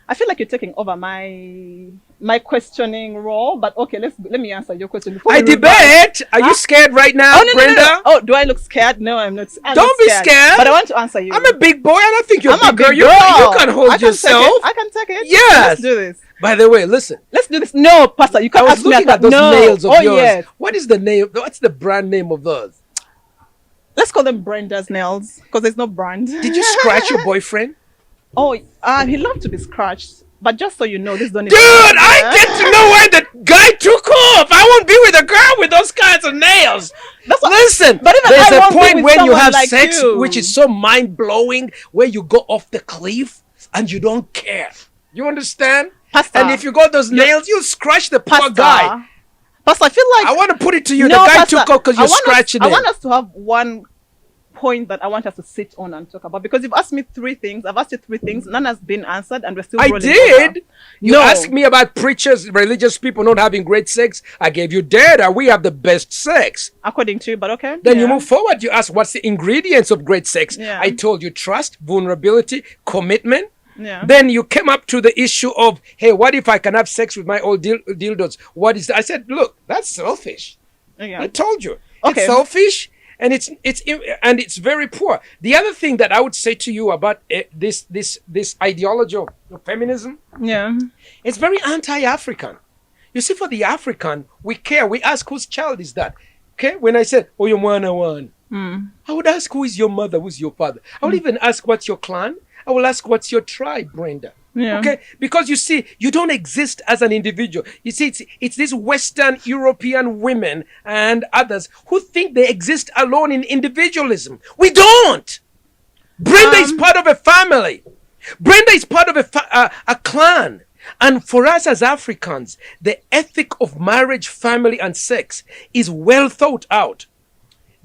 Speaker 2: I feel like you're taking over my questioning role. But okay, let me answer your question before
Speaker 1: I
Speaker 2: we reverse.
Speaker 1: debate. Are you scared right now,
Speaker 2: Oh no,
Speaker 1: Brenda?
Speaker 2: no. Oh, do I look scared? No, I'm not. I'm
Speaker 1: Don't
Speaker 2: not
Speaker 1: be scared.
Speaker 2: But I want to answer you.
Speaker 1: I'm a big boy, and I think you're
Speaker 2: I'm a
Speaker 1: big girl.
Speaker 2: big
Speaker 1: You
Speaker 2: girl.
Speaker 1: can hold
Speaker 2: I can
Speaker 1: yourself.
Speaker 2: Take it. I can take it.
Speaker 1: Yes.
Speaker 2: Let's do this.
Speaker 1: By the way, listen.
Speaker 2: Let's do this. No, Pastor, you
Speaker 1: I
Speaker 2: can't
Speaker 1: was
Speaker 2: ask me.
Speaker 1: looking at those
Speaker 2: no.
Speaker 1: nails of
Speaker 2: oh,
Speaker 1: yours.
Speaker 2: Yes.
Speaker 1: What is the name? What's the brand name of those?
Speaker 2: Let's call them Brenda's nails, because there's no brand.
Speaker 1: Did you scratch your boyfriend?
Speaker 2: Oh, he loved to be scratched. But just so you know, this don't.
Speaker 1: Dude, I get to know where the guy took off. I won't be with a girl with those kinds of nails.
Speaker 2: That's what,
Speaker 1: Listen,
Speaker 2: but even
Speaker 1: there's
Speaker 2: I
Speaker 1: a
Speaker 2: won't be
Speaker 1: point
Speaker 2: with
Speaker 1: when you
Speaker 2: someone
Speaker 1: have
Speaker 2: like
Speaker 1: sex
Speaker 2: you.
Speaker 1: which is so mind-blowing, where you go off the cliff and you don't care. You understand?
Speaker 2: Pastor,
Speaker 1: And if you got those nails, you scratch the poor
Speaker 2: Pastor,
Speaker 1: guy.
Speaker 2: Pastor, I feel like
Speaker 1: I want to put it to you.
Speaker 2: No,
Speaker 1: the guy
Speaker 2: Pastor,
Speaker 1: took off because
Speaker 2: I
Speaker 1: you're
Speaker 2: want us-
Speaker 1: scratching
Speaker 2: I
Speaker 1: him.
Speaker 2: want us to have one point that I want us to sit on and talk about, because you've asked me 3 things. I've asked you 3 things. None has been answered, and we're still.
Speaker 1: I
Speaker 2: rolling
Speaker 1: did.
Speaker 2: over.
Speaker 1: You
Speaker 2: No.
Speaker 1: asked me about preachers, religious people not having great sex. I gave you data. We have the best sex.
Speaker 2: According to you, but okay.
Speaker 1: Then you move forward. You ask, what's the ingredients of great sex?
Speaker 2: Yeah.
Speaker 1: I told you trust, vulnerability, commitment.
Speaker 2: Yeah.
Speaker 1: Then you came up to the issue of, hey, what if I can have sex with my old dildos? What is that? I said, look, that's selfish.
Speaker 2: Yeah.
Speaker 1: I told you.
Speaker 2: Okay.
Speaker 1: It's selfish and it's very poor. The other thing that I would say to you about this ideology of feminism,
Speaker 2: Yeah.
Speaker 1: it's very anti-African. You see, for the African, we care. We ask, whose child is that? Okay? When I said, oh, your mwana one, I would ask, who is your mother? Who's your father? I would even ask, what's your clan? I will ask, what's your tribe, Brenda?
Speaker 2: Yeah.
Speaker 1: Okay? Because you see, you don't exist as an individual. You see, it's these Western European women and others who think they exist alone in individualism. We don't. Brenda is part of a family. Brenda is part of a clan. And for us as Africans, the ethic of marriage, family, and sex is well thought out.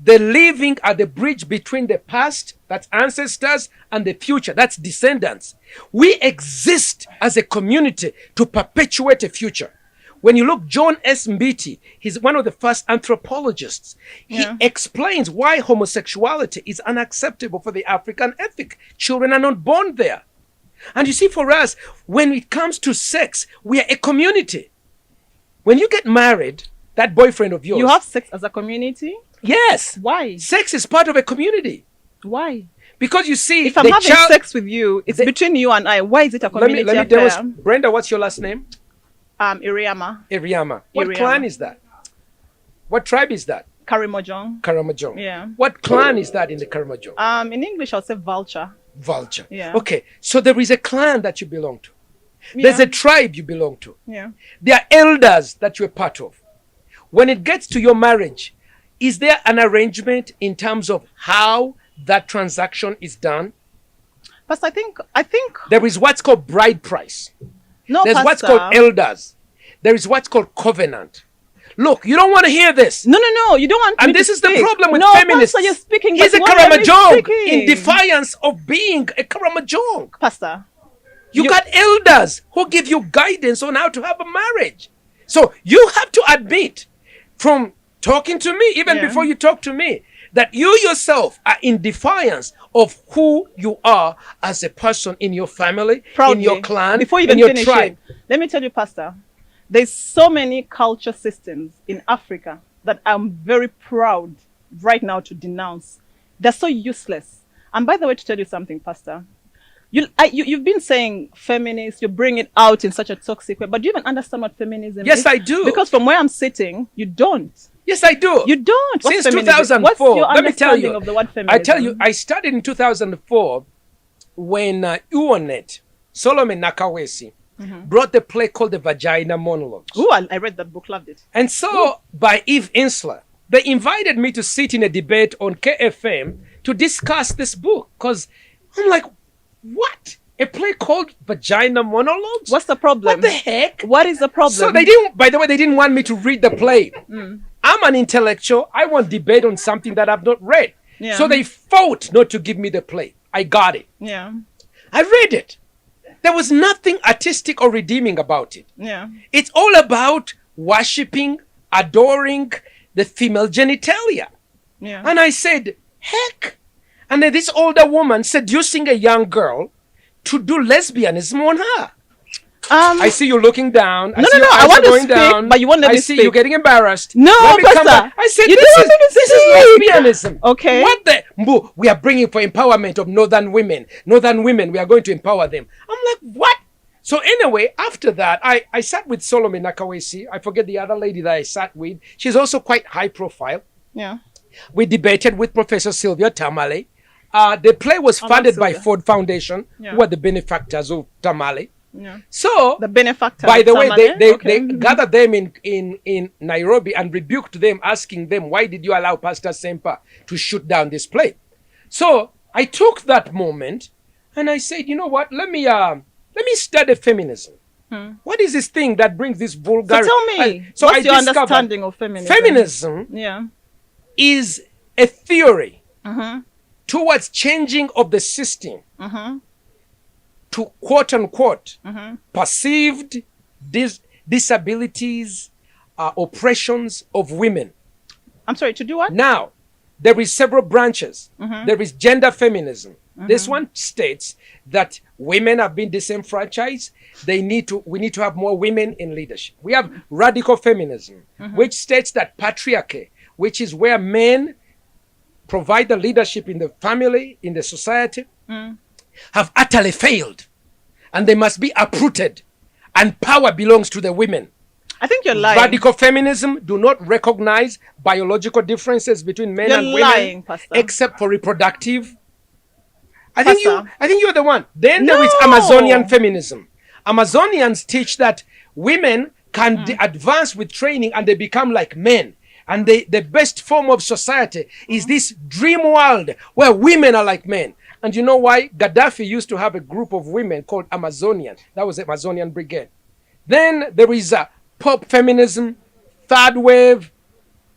Speaker 1: The living at the bridge between the past, that's ancestors, and the future, that's descendants. We exist as a community to perpetuate a future. When you look, John S. Mbiti, he's one of the first anthropologists.
Speaker 2: Yeah.
Speaker 1: He explains why homosexuality is unacceptable for the African ethic. Children are not born there. And you see, for us, when it comes to sex, we are a community. When you get married, that boyfriend of yours...
Speaker 2: You have sex as a community?
Speaker 1: Yes.
Speaker 2: Why?
Speaker 1: Sex is part of a community.
Speaker 2: Why?
Speaker 1: Because you see,
Speaker 2: If I'm having sex with you, it's between you and I. Why is it a community
Speaker 1: let me
Speaker 2: affair?
Speaker 1: demonstrate. Brenda, what's your last name?
Speaker 2: Iriama.
Speaker 1: Iriama. What
Speaker 2: Iriama.
Speaker 1: clan is that? What tribe is that?
Speaker 2: Karimojong.
Speaker 1: Karamojong.
Speaker 2: Yeah.
Speaker 1: What clan is that in the Karamojong?
Speaker 2: In English, I'll say vulture.
Speaker 1: Vulture.
Speaker 2: Yeah.
Speaker 1: Okay. So there is a clan that you belong to.
Speaker 2: Yeah.
Speaker 1: There's a tribe you belong to.
Speaker 2: Yeah.
Speaker 1: There are elders that you're part of. When it gets to your marriage, is there an arrangement in terms of how that transaction is done?
Speaker 2: Pastor, I think
Speaker 1: There is what's called bride price.
Speaker 2: no,
Speaker 1: There's
Speaker 2: Pastor.
Speaker 1: what's called elders. There is what's called covenant. Look, you don't want to hear this.
Speaker 2: No, you don't want me
Speaker 1: And this
Speaker 2: to
Speaker 1: is the
Speaker 2: speak.
Speaker 1: problem with
Speaker 2: no,
Speaker 1: feminists.
Speaker 2: Pastor, you're speaking.
Speaker 1: He's a
Speaker 2: but why are you
Speaker 1: Karamojong
Speaker 2: speaking?
Speaker 1: in defiance of being a Karamojong.
Speaker 2: Pastor,
Speaker 1: You got elders who give you guidance on how to have a marriage. So you have to admit from talking to me, even
Speaker 2: Yeah.
Speaker 1: before you talk to me, that you yourself are in defiance of who you are as a person in your family,
Speaker 2: proudly,
Speaker 1: in your clan,
Speaker 2: before you
Speaker 1: in
Speaker 2: even
Speaker 1: your
Speaker 2: finish
Speaker 1: tribe.
Speaker 2: it, let me tell you, Pastor, there's so many culture systems in Africa that I'm very proud right now to denounce. They're so useless. And by the way, to tell you something, Pastor, you've been saying feminists, you bring it out in such a toxic way, but do you even understand what feminism is?
Speaker 1: Yes, I do.
Speaker 2: Because from where I'm sitting, you don't.
Speaker 1: Yes, I do.
Speaker 2: You don't. What's
Speaker 1: Since
Speaker 2: feminism?
Speaker 1: 2004,
Speaker 2: What's your
Speaker 1: let me tell
Speaker 2: understanding
Speaker 1: you.
Speaker 2: of the word
Speaker 1: I
Speaker 2: feminism?
Speaker 1: tell you, I started in 2004 when Uonet, Solomon Nakawesi, brought the play called The Vagina Monologues.
Speaker 2: Ooh, I read that book, loved it.
Speaker 1: And so, by Eve Ensler, they invited me to sit in a debate on KFM to discuss this book. Because I'm like, what? A play called Vagina Monologues?
Speaker 2: What's the problem?
Speaker 1: What the heck?
Speaker 2: What is the problem?
Speaker 1: So they didn't, by the way, they didn't want me to read the play. I'm an intellectual. I want debate on something that I've not read.
Speaker 2: Yeah.
Speaker 1: So they fought not to give me the play. I got it.
Speaker 2: Yeah.
Speaker 1: I read it. There was nothing artistic or redeeming about it.
Speaker 2: Yeah.
Speaker 1: It's all about worshipping, adoring the female genitalia.
Speaker 2: Yeah.
Speaker 1: And I said, heck. And then this older woman seducing a young girl to do lesbianism on her. I see you looking down.
Speaker 2: No, I want to speak, but you won't let me
Speaker 1: I see
Speaker 2: speak.
Speaker 1: you getting embarrassed.
Speaker 2: No,
Speaker 1: Let me come
Speaker 2: Pastor.
Speaker 1: back. I said,
Speaker 2: You didn't want me to
Speaker 1: this is
Speaker 2: speak.
Speaker 1: lesbianism.
Speaker 2: Okay.
Speaker 1: What the? Mbu, we are bringing for empowerment of northern women. Northern women, we are going to empower them. I'm like, what? So anyway, after that, I sat with Solomon Nakawesi. I forget the other lady that I sat with. She's also quite high profile.
Speaker 2: Yeah.
Speaker 1: We debated with Professor Sylvia Tamale. The play was funded by
Speaker 2: Sylvia.
Speaker 1: Ford Foundation,
Speaker 2: Yeah.
Speaker 1: who are the benefactors of Tamale.
Speaker 2: Yeah.
Speaker 1: So,
Speaker 2: The benefactor.
Speaker 1: by
Speaker 2: of
Speaker 1: the way,
Speaker 2: Tamale?
Speaker 1: they
Speaker 2: Okay.
Speaker 1: gathered them in Nairobi and rebuked them, asking them, why did you allow Pastor Ssempa to shoot down this play? So I took that moment and I said, you know what, let me study feminism. What is this thing that brings this
Speaker 2: So
Speaker 1: vulgarity?
Speaker 2: tell me,
Speaker 1: So
Speaker 2: what's
Speaker 1: I
Speaker 2: your
Speaker 1: discovered
Speaker 2: understanding of feminism?
Speaker 1: feminism
Speaker 2: Yeah.
Speaker 1: is a theory towards changing of the system to quote unquote perceived disabilities, oppressions of women.
Speaker 2: I'm sorry, to do what?
Speaker 1: Now, there is several branches. There is gender feminism. This one states that women have been disenfranchised. We need to have more women in leadership. We have radical feminism, which states that patriarchy, which is where men provide the leadership in the family, in the society, have utterly failed. And they must be uprooted. And power belongs to the women.
Speaker 2: I think you're lying.
Speaker 1: Radical feminism do not recognize biological differences between men and women,
Speaker 2: Pastor.
Speaker 1: except for reproductive. I think you're the one. Then there is Amazonian feminism. Amazonians teach that women can advance with training and they become like men. And the best form of society is this dream world where women are like men. And you know why? Gaddafi used to have a group of women called Amazonian. That was the Amazonian Brigade. Then there is pop feminism, third wave.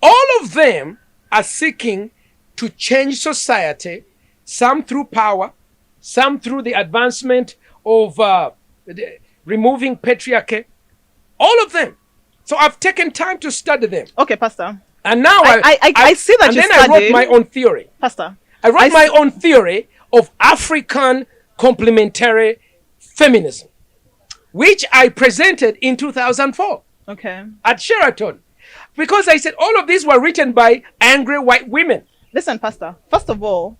Speaker 1: All of them are seeking to change society, some through power, some through the advancement of removing patriarchy. All of them. So I've taken time to study them.
Speaker 2: Okay, Pastor.
Speaker 1: And now
Speaker 2: I see that you studied.
Speaker 1: And then I wrote my own theory.
Speaker 2: Pastor.
Speaker 1: I wrote my own theory of African complementary feminism, which I presented in 2004.
Speaker 2: Okay.
Speaker 1: At Sheraton. Because I said all of these were written by angry white women.
Speaker 2: Listen, Pastor. First of all,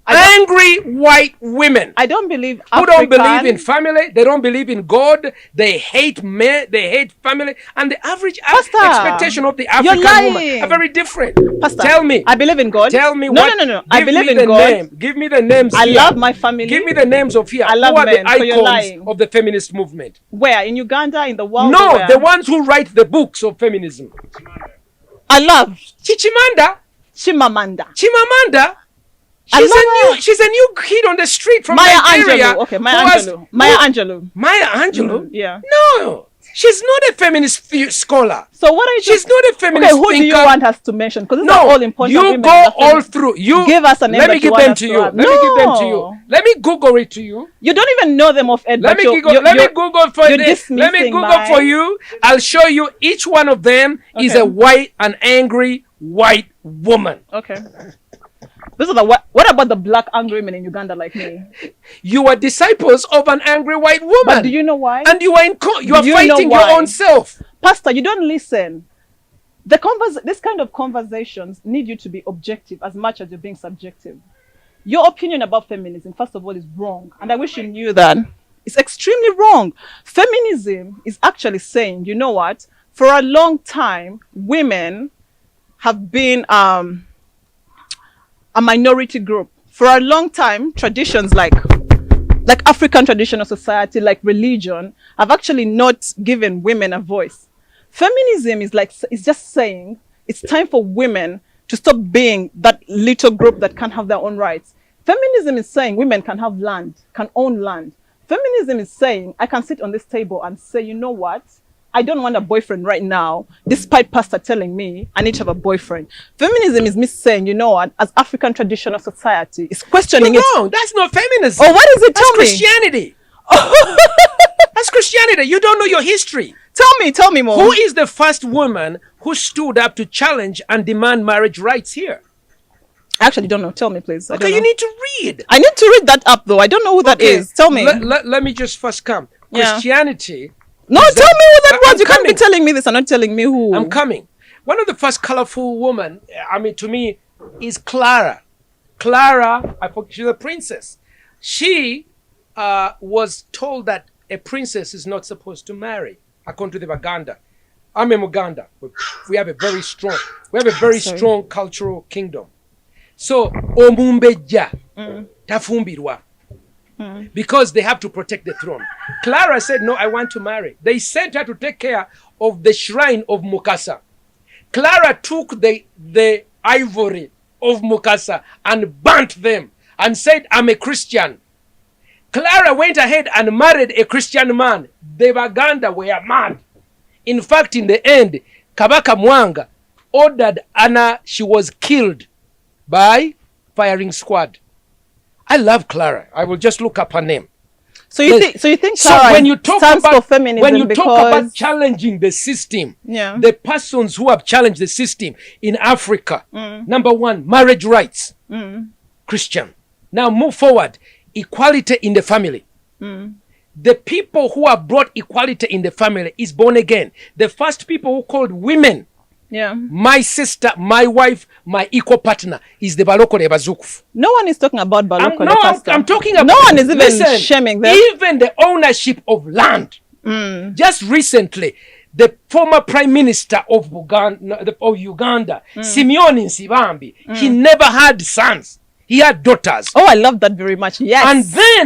Speaker 1: angry white women.
Speaker 2: I don't believe
Speaker 1: who don't believe in family. They don't believe in God. They hate men. They hate family. And the average expectation of the African woman are very different.
Speaker 2: Pastor,
Speaker 1: tell me.
Speaker 2: I believe in God.
Speaker 1: Tell me
Speaker 2: what. No. I believe in God.
Speaker 1: Give me the names.
Speaker 2: I love my family.
Speaker 1: Give me the names of here.
Speaker 2: I love
Speaker 1: who are
Speaker 2: men,
Speaker 1: the icons of the feminist movement?
Speaker 2: Where? In Uganda? In the world?
Speaker 1: No, the ones who write the books of feminism.
Speaker 2: I love
Speaker 1: Chimamanda. She's a new kid on the street from Nigeria.
Speaker 2: Okay, Maya Angelou.
Speaker 1: Yeah. No, she's not a feminist scholar.
Speaker 2: So what are you?
Speaker 1: She's not a feminist
Speaker 2: thinker. Who do you want us to mention? Because it's not all important.
Speaker 1: You go all through. You
Speaker 2: give us a name.
Speaker 1: Let me give them to you. Let me give them to you. Let me Google it to you.
Speaker 2: You don't even know them off Ed.
Speaker 1: Let me Google for this. Let me Google for you. I'll show you each one of them is a white, an angry white woman.
Speaker 2: Okay. Those are the what about the black angry men in Uganda like me?
Speaker 1: You are disciples of an angry white woman.
Speaker 2: But do you know why?
Speaker 1: And you are fighting your own self.
Speaker 2: Pastor, you don't listen. This kind of conversations need you to be objective as much as you're being subjective. Your opinion about feminism, first of all, is wrong. And I wish you knew that. It's extremely wrong. Feminism is actually saying, you know what? For a long time, women have been a minority group. For a long time, traditions like African traditional society, like religion, have actually not given women a voice. Feminism is just saying it's time for women to stop being that little group that can't have their own rights. Feminism is saying women can have land, can own land. Feminism is saying I can sit on this table and say, you know what? I don't want a boyfriend right now, despite pastor telling me I need to have a boyfriend. Feminism is me saying, you know what, as African traditional society, is questioning it.
Speaker 1: No, that's not feminism.
Speaker 2: Oh, what is it?
Speaker 1: That's Christianity. That's Christianity. You don't know your history.
Speaker 2: Tell me more.
Speaker 1: Who is the first woman who stood up to challenge and demand marriage rights here?
Speaker 2: I actually don't know. Tell me, please.
Speaker 1: Okay, you need to read.
Speaker 2: I need to read that up, though. I don't know who that is. Tell me.
Speaker 1: Let me just first come. Christianity.
Speaker 2: No, tell me who that was. You can't be telling me this and not telling me who.
Speaker 1: I'm coming. One of the first colorful women, to me, is Clara. Clara, she's a princess. She was told that a princess is not supposed to marry, according to the Baganda. I'm in Muganda. We have a very strong cultural kingdom. So, omumbeja tafumbirwa. Because they have to protect the throne. Clara said, no, I want to marry. They sent her to take care of the shrine of Mukasa. Clara took the ivory of Mukasa and burnt them and said, I'm a Christian. Clara went ahead and married a Christian man. The Baganda were mad. In fact, in the end, Kabaka Mwanga ordered Anna, she was killed by firing squad. I love Clara. I will just look up her name.
Speaker 2: So you think Clara
Speaker 1: when you talk
Speaker 2: stands
Speaker 1: about
Speaker 2: for feminism,
Speaker 1: when you
Speaker 2: because...
Speaker 1: talk about challenging the system, the persons who have challenged the system in Africa, number one, marriage rights, Christian. Now move forward, equality in the family. The people who have brought equality in the family is born again. The first people who called women, my sister, my wife, my equal partner, is the Balokole Bazukufu.
Speaker 2: No one is talking about Balokole, Pastor.
Speaker 1: I'm talking about...
Speaker 2: No one is even shaming them.
Speaker 1: Even the ownership of land. Just recently, the former prime minister of Uganda, Simeon Nsibambi, he never had sons. He had daughters.
Speaker 2: Oh, I love that very much. Yes.
Speaker 1: And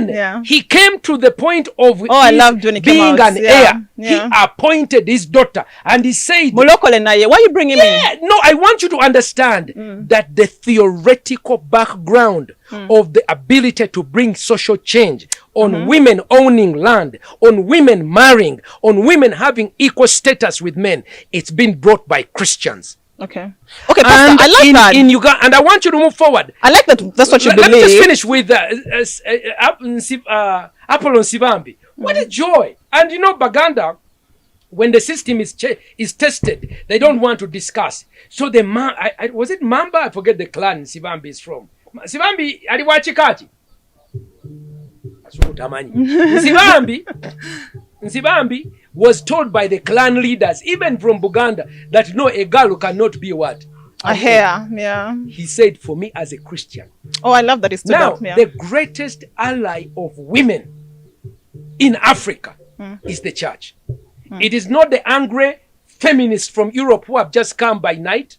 Speaker 1: then he came to the point of
Speaker 2: I loved when he came
Speaker 1: being
Speaker 2: out.
Speaker 1: an heir. He appointed his daughter and he said,
Speaker 2: why are you bringing me?
Speaker 1: No, I want you to understand that the theoretical background of the ability to bring social change on women owning land, on women marrying, on women having equal status with men, it's been brought by Christians.
Speaker 2: Okay, Pastor, I like that.
Speaker 1: In Uganda, and I want you to move forward.
Speaker 2: I like that. That's what you believe.
Speaker 1: Let me just finish with Apollon Sivambi. What a joy! And you know, Baganda, when the system is tested, they don't want to discuss. So the was it Mamba? I forget the clan Sivambi is from. Sivambi aliwachikachi. Sivambi was told by the clan leaders, even from Buganda, that no, a girl cannot be what?
Speaker 2: A hair,
Speaker 1: He said, for me as a Christian.
Speaker 2: Oh, I love that he stood up.
Speaker 1: The greatest ally of women in Africa is the church. It is not the angry feminists from Europe who have just come by night.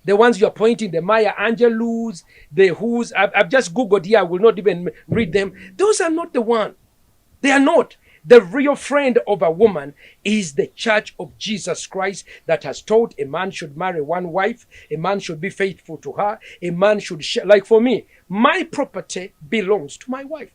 Speaker 1: The ones you're pointing, the Maya Angelou's, the who's, I've just Googled here, I will not even read them. Those are not the one. They are not. The real friend of a woman is the Church of Jesus Christ that has taught a man should marry one wife, a man should be faithful to her, a man should share. Like for me, my property belongs to my wife.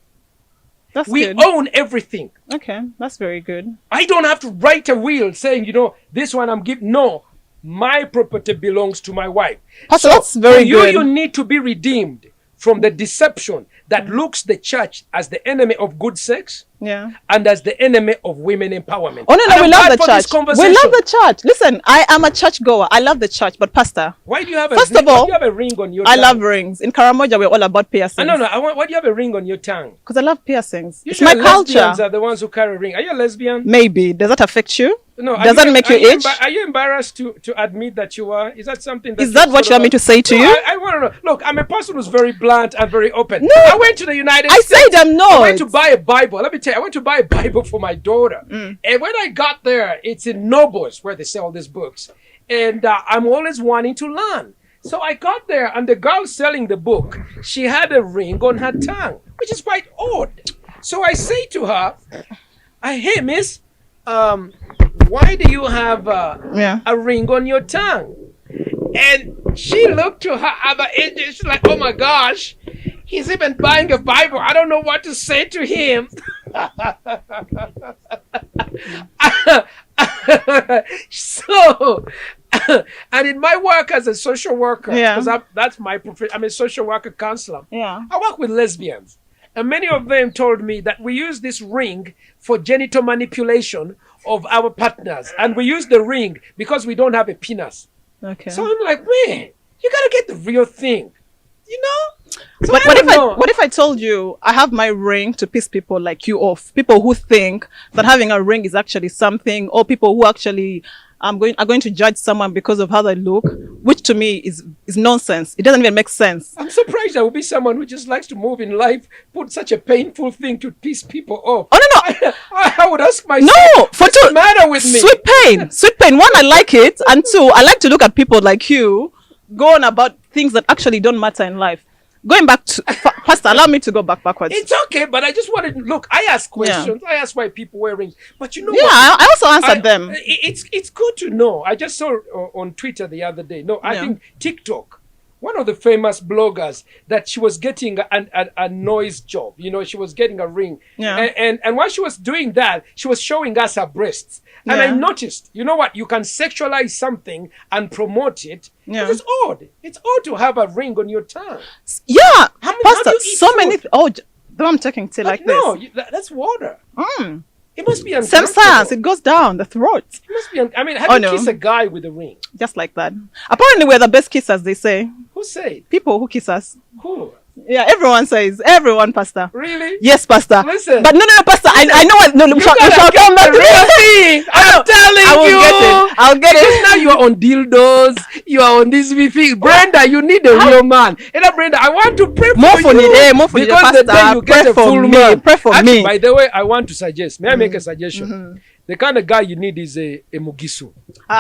Speaker 1: We own everything.
Speaker 2: Okay, that's very good.
Speaker 1: I don't have to write a will saying, you know, this one I'm giving. No, my property belongs to my wife.
Speaker 2: Pastor, that's very good.
Speaker 1: You need to be redeemed from the deception that looks the church as the enemy of good sex, and as the enemy of women empowerment.
Speaker 2: Oh no, we love the church. We love the church. Listen, I am a church goer. I love the church, but Pastor,
Speaker 1: why do you have
Speaker 2: why do
Speaker 1: you have a ring on your tongue?
Speaker 2: I love rings. In Karamoja, we're all about piercings.
Speaker 1: No. Why do you have a ring on your tongue?
Speaker 2: Because I love piercings.
Speaker 1: It's my culture. Lesbians are the ones who carry a ring. Are you a lesbian?
Speaker 2: Maybe. Does that affect you?
Speaker 1: No.
Speaker 2: Does that make you itch?
Speaker 1: Are you embarrassed to admit that you are? Is that something that...
Speaker 2: Is that what you want me to say to you?
Speaker 1: I want to know. Look, I'm a person who's very blunt and very open.
Speaker 2: No.
Speaker 1: I went to the United States.
Speaker 2: I said I'm not.
Speaker 1: I went to buy a Bible. Let me tell you, I went to buy a Bible for my daughter. And when I got there, it's in Nobles where they sell these books. And I'm always wanting to learn. So I got there, and the girl selling the book, she had a ring on her tongue, which is quite odd. So I say to her, hey, miss, why do you have a ring on your tongue? And she looked to her other agent. She's like, oh my gosh, he's even buying a Bible. I don't know what to say to him. So, and in my work as a social worker, because that's my profession, I'm a social worker counselor. I work with lesbians. And many of them told me that we use this ring for genital manipulation of our partners. And we use the ring because we don't have a penis. Okay. So I'm like, man, you got to get the real thing. You know? So
Speaker 2: what if I told you I have my ring to piss people like you off? People who think that having a ring is actually something, or people who actually are going to judge someone because of how they look, which to me is nonsense. It doesn't even make sense.
Speaker 1: I'm surprised there will be someone who just likes to move in life, put such a painful thing to piss people off.
Speaker 2: Oh no.
Speaker 1: I would ask myself, what's the matter with me?
Speaker 2: Sweet pain. One, I like it, and two, I like to look at people like you go on about things that actually don't matter in life. Going back to Pastor, allow me to go backwards.
Speaker 1: It's okay, but I just wanted to look. I ask questions. I ask why people wear rings, but you know
Speaker 2: what? I also answered them.
Speaker 1: It's good to know. I just saw on Twitter the other day. I think TikTok. One of the famous bloggers, that she was getting a noise job. You know, she was getting a ring. And while she was doing that, she was showing us her breasts. And I noticed, you know what? You can sexualize something and promote it. It's odd. It's odd to have a ring on your tongue.
Speaker 2: Yeah.
Speaker 1: How
Speaker 2: Pastor,
Speaker 1: how do you eat
Speaker 2: so
Speaker 1: food?
Speaker 2: many. Though I'm taking tea like
Speaker 1: no,
Speaker 2: this.
Speaker 1: that's water.
Speaker 2: Mm.
Speaker 1: It must be
Speaker 2: Same
Speaker 1: uncomfortable.
Speaker 2: science. It goes down the throat.
Speaker 1: It must be. I mean, how
Speaker 2: Oh,
Speaker 1: do you
Speaker 2: no.
Speaker 1: kiss a guy with a ring?
Speaker 2: Just like that. Apparently, we're the best kissers, they say.
Speaker 1: Who said?
Speaker 2: People who kiss us.
Speaker 1: Who?
Speaker 2: Yeah, everyone says. Everyone, Pastor.
Speaker 1: Really?
Speaker 2: Yes, Pastor.
Speaker 1: Listen.
Speaker 2: But no, Pastor. I know what. No,
Speaker 1: You
Speaker 2: we shall
Speaker 1: gotta
Speaker 2: come
Speaker 1: get
Speaker 2: back
Speaker 1: the
Speaker 2: to
Speaker 1: real
Speaker 2: this.
Speaker 1: thing. I'm telling
Speaker 2: I will
Speaker 1: you.
Speaker 2: get it. I'll get
Speaker 1: Because
Speaker 2: it.
Speaker 1: now you are on dildos. You are on this thing. Brenda, you need a real man. And Brenda, I want to pray
Speaker 2: More
Speaker 1: for
Speaker 2: for
Speaker 1: you.
Speaker 2: need, more for need,
Speaker 1: because the day
Speaker 2: Pastor.
Speaker 1: you get
Speaker 2: Pray
Speaker 1: a
Speaker 2: for
Speaker 1: full
Speaker 2: me.
Speaker 1: man.
Speaker 2: Pray for
Speaker 1: Actually,
Speaker 2: me.
Speaker 1: by the way, I want to suggest. May I make a suggestion? The kind of guy you need is a mugisu.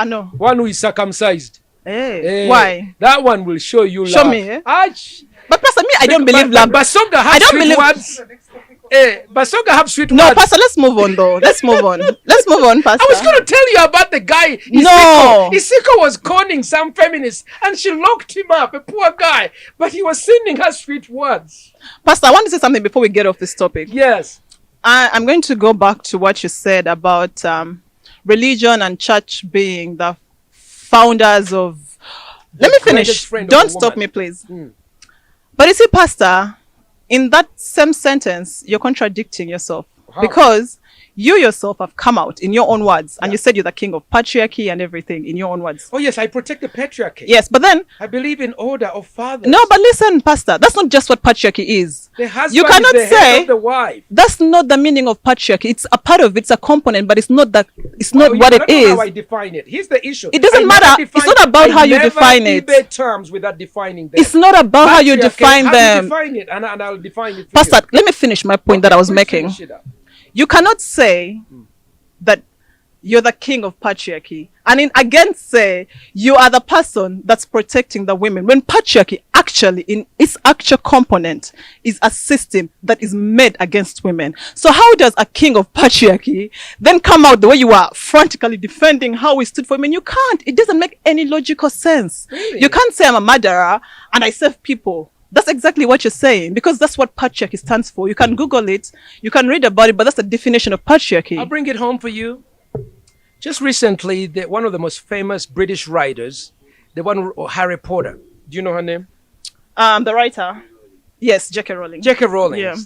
Speaker 2: No.
Speaker 1: One who is circumcised.
Speaker 2: Hey. Why?
Speaker 1: That one will show you love.
Speaker 2: Show me, eh?
Speaker 1: But
Speaker 2: Pastor, me, I don't believe love.
Speaker 1: Basoga have
Speaker 2: I don't
Speaker 1: sweet
Speaker 2: believe-
Speaker 1: words. Basoga have sweet
Speaker 2: No,
Speaker 1: words.
Speaker 2: Pastor, let's move on though. Let's move on. Let's move on, Pastor.
Speaker 1: I was going to tell you about the guy.
Speaker 2: No.
Speaker 1: Isiko was conning some feminist and she locked him up, a poor guy. But he was sending her sweet words.
Speaker 2: Pastor, I want to say something before we get off this topic.
Speaker 1: Yes.
Speaker 2: I'm going to go back to what you said about religion and church being the founders of. Let me finish.
Speaker 1: greatest friend of
Speaker 2: Don't
Speaker 1: a
Speaker 2: stop
Speaker 1: woman.
Speaker 2: me, please. But you see, Pastor, in that same sentence, you're contradicting yourself.
Speaker 1: How?
Speaker 2: Because you yourself have come out in your own words and you said you're the king of patriarchy and everything in your own words.
Speaker 1: Oh, yes, I protect the patriarchy.
Speaker 2: Yes, but then,
Speaker 1: I believe in order of fathers.
Speaker 2: no, but listen, Pastor, that's not just what patriarchy is.
Speaker 1: The husband
Speaker 2: You cannot
Speaker 1: is the head
Speaker 2: say
Speaker 1: of the wife.
Speaker 2: that's not the meaning of patriarchy. It's a part of it, it's a component, but it's not what
Speaker 1: You
Speaker 2: it
Speaker 1: don't know
Speaker 2: is.
Speaker 1: how I define it. Here's the issue.
Speaker 2: It doesn't
Speaker 1: I
Speaker 2: matter.
Speaker 1: never
Speaker 2: It's not about how you define it.
Speaker 1: I never terms without defining them.
Speaker 2: It's not about how you
Speaker 1: Patriarchy,
Speaker 2: define
Speaker 1: how
Speaker 2: them.
Speaker 1: you define it, and I'll define it for
Speaker 2: Pastor,
Speaker 1: you.
Speaker 2: let me finish my point that I was
Speaker 1: Please
Speaker 2: making.
Speaker 1: finish it up.
Speaker 2: You cannot say that you're the king of patriarchy and again say you are the person that's protecting the women when patriarchy actually in its actual component is a system that is made against women. So how does a king of patriarchy then come out the way you are frantically defending how we stood for women? You can't. It doesn't make any logical sense.
Speaker 1: Really?
Speaker 2: You can't say I'm a murderer and I save people. That's exactly what you're saying because that's what patriarchy stands for. You can Google it, you can read about it, but that's the definition of patriarchy.
Speaker 1: I'll bring it home for you. Just recently, one of the most famous British writers, the one Harry Potter. Do you know her name?
Speaker 2: The writer. Yes, J.K. Rowling.
Speaker 1: J.K. Rowling.
Speaker 2: Yeah.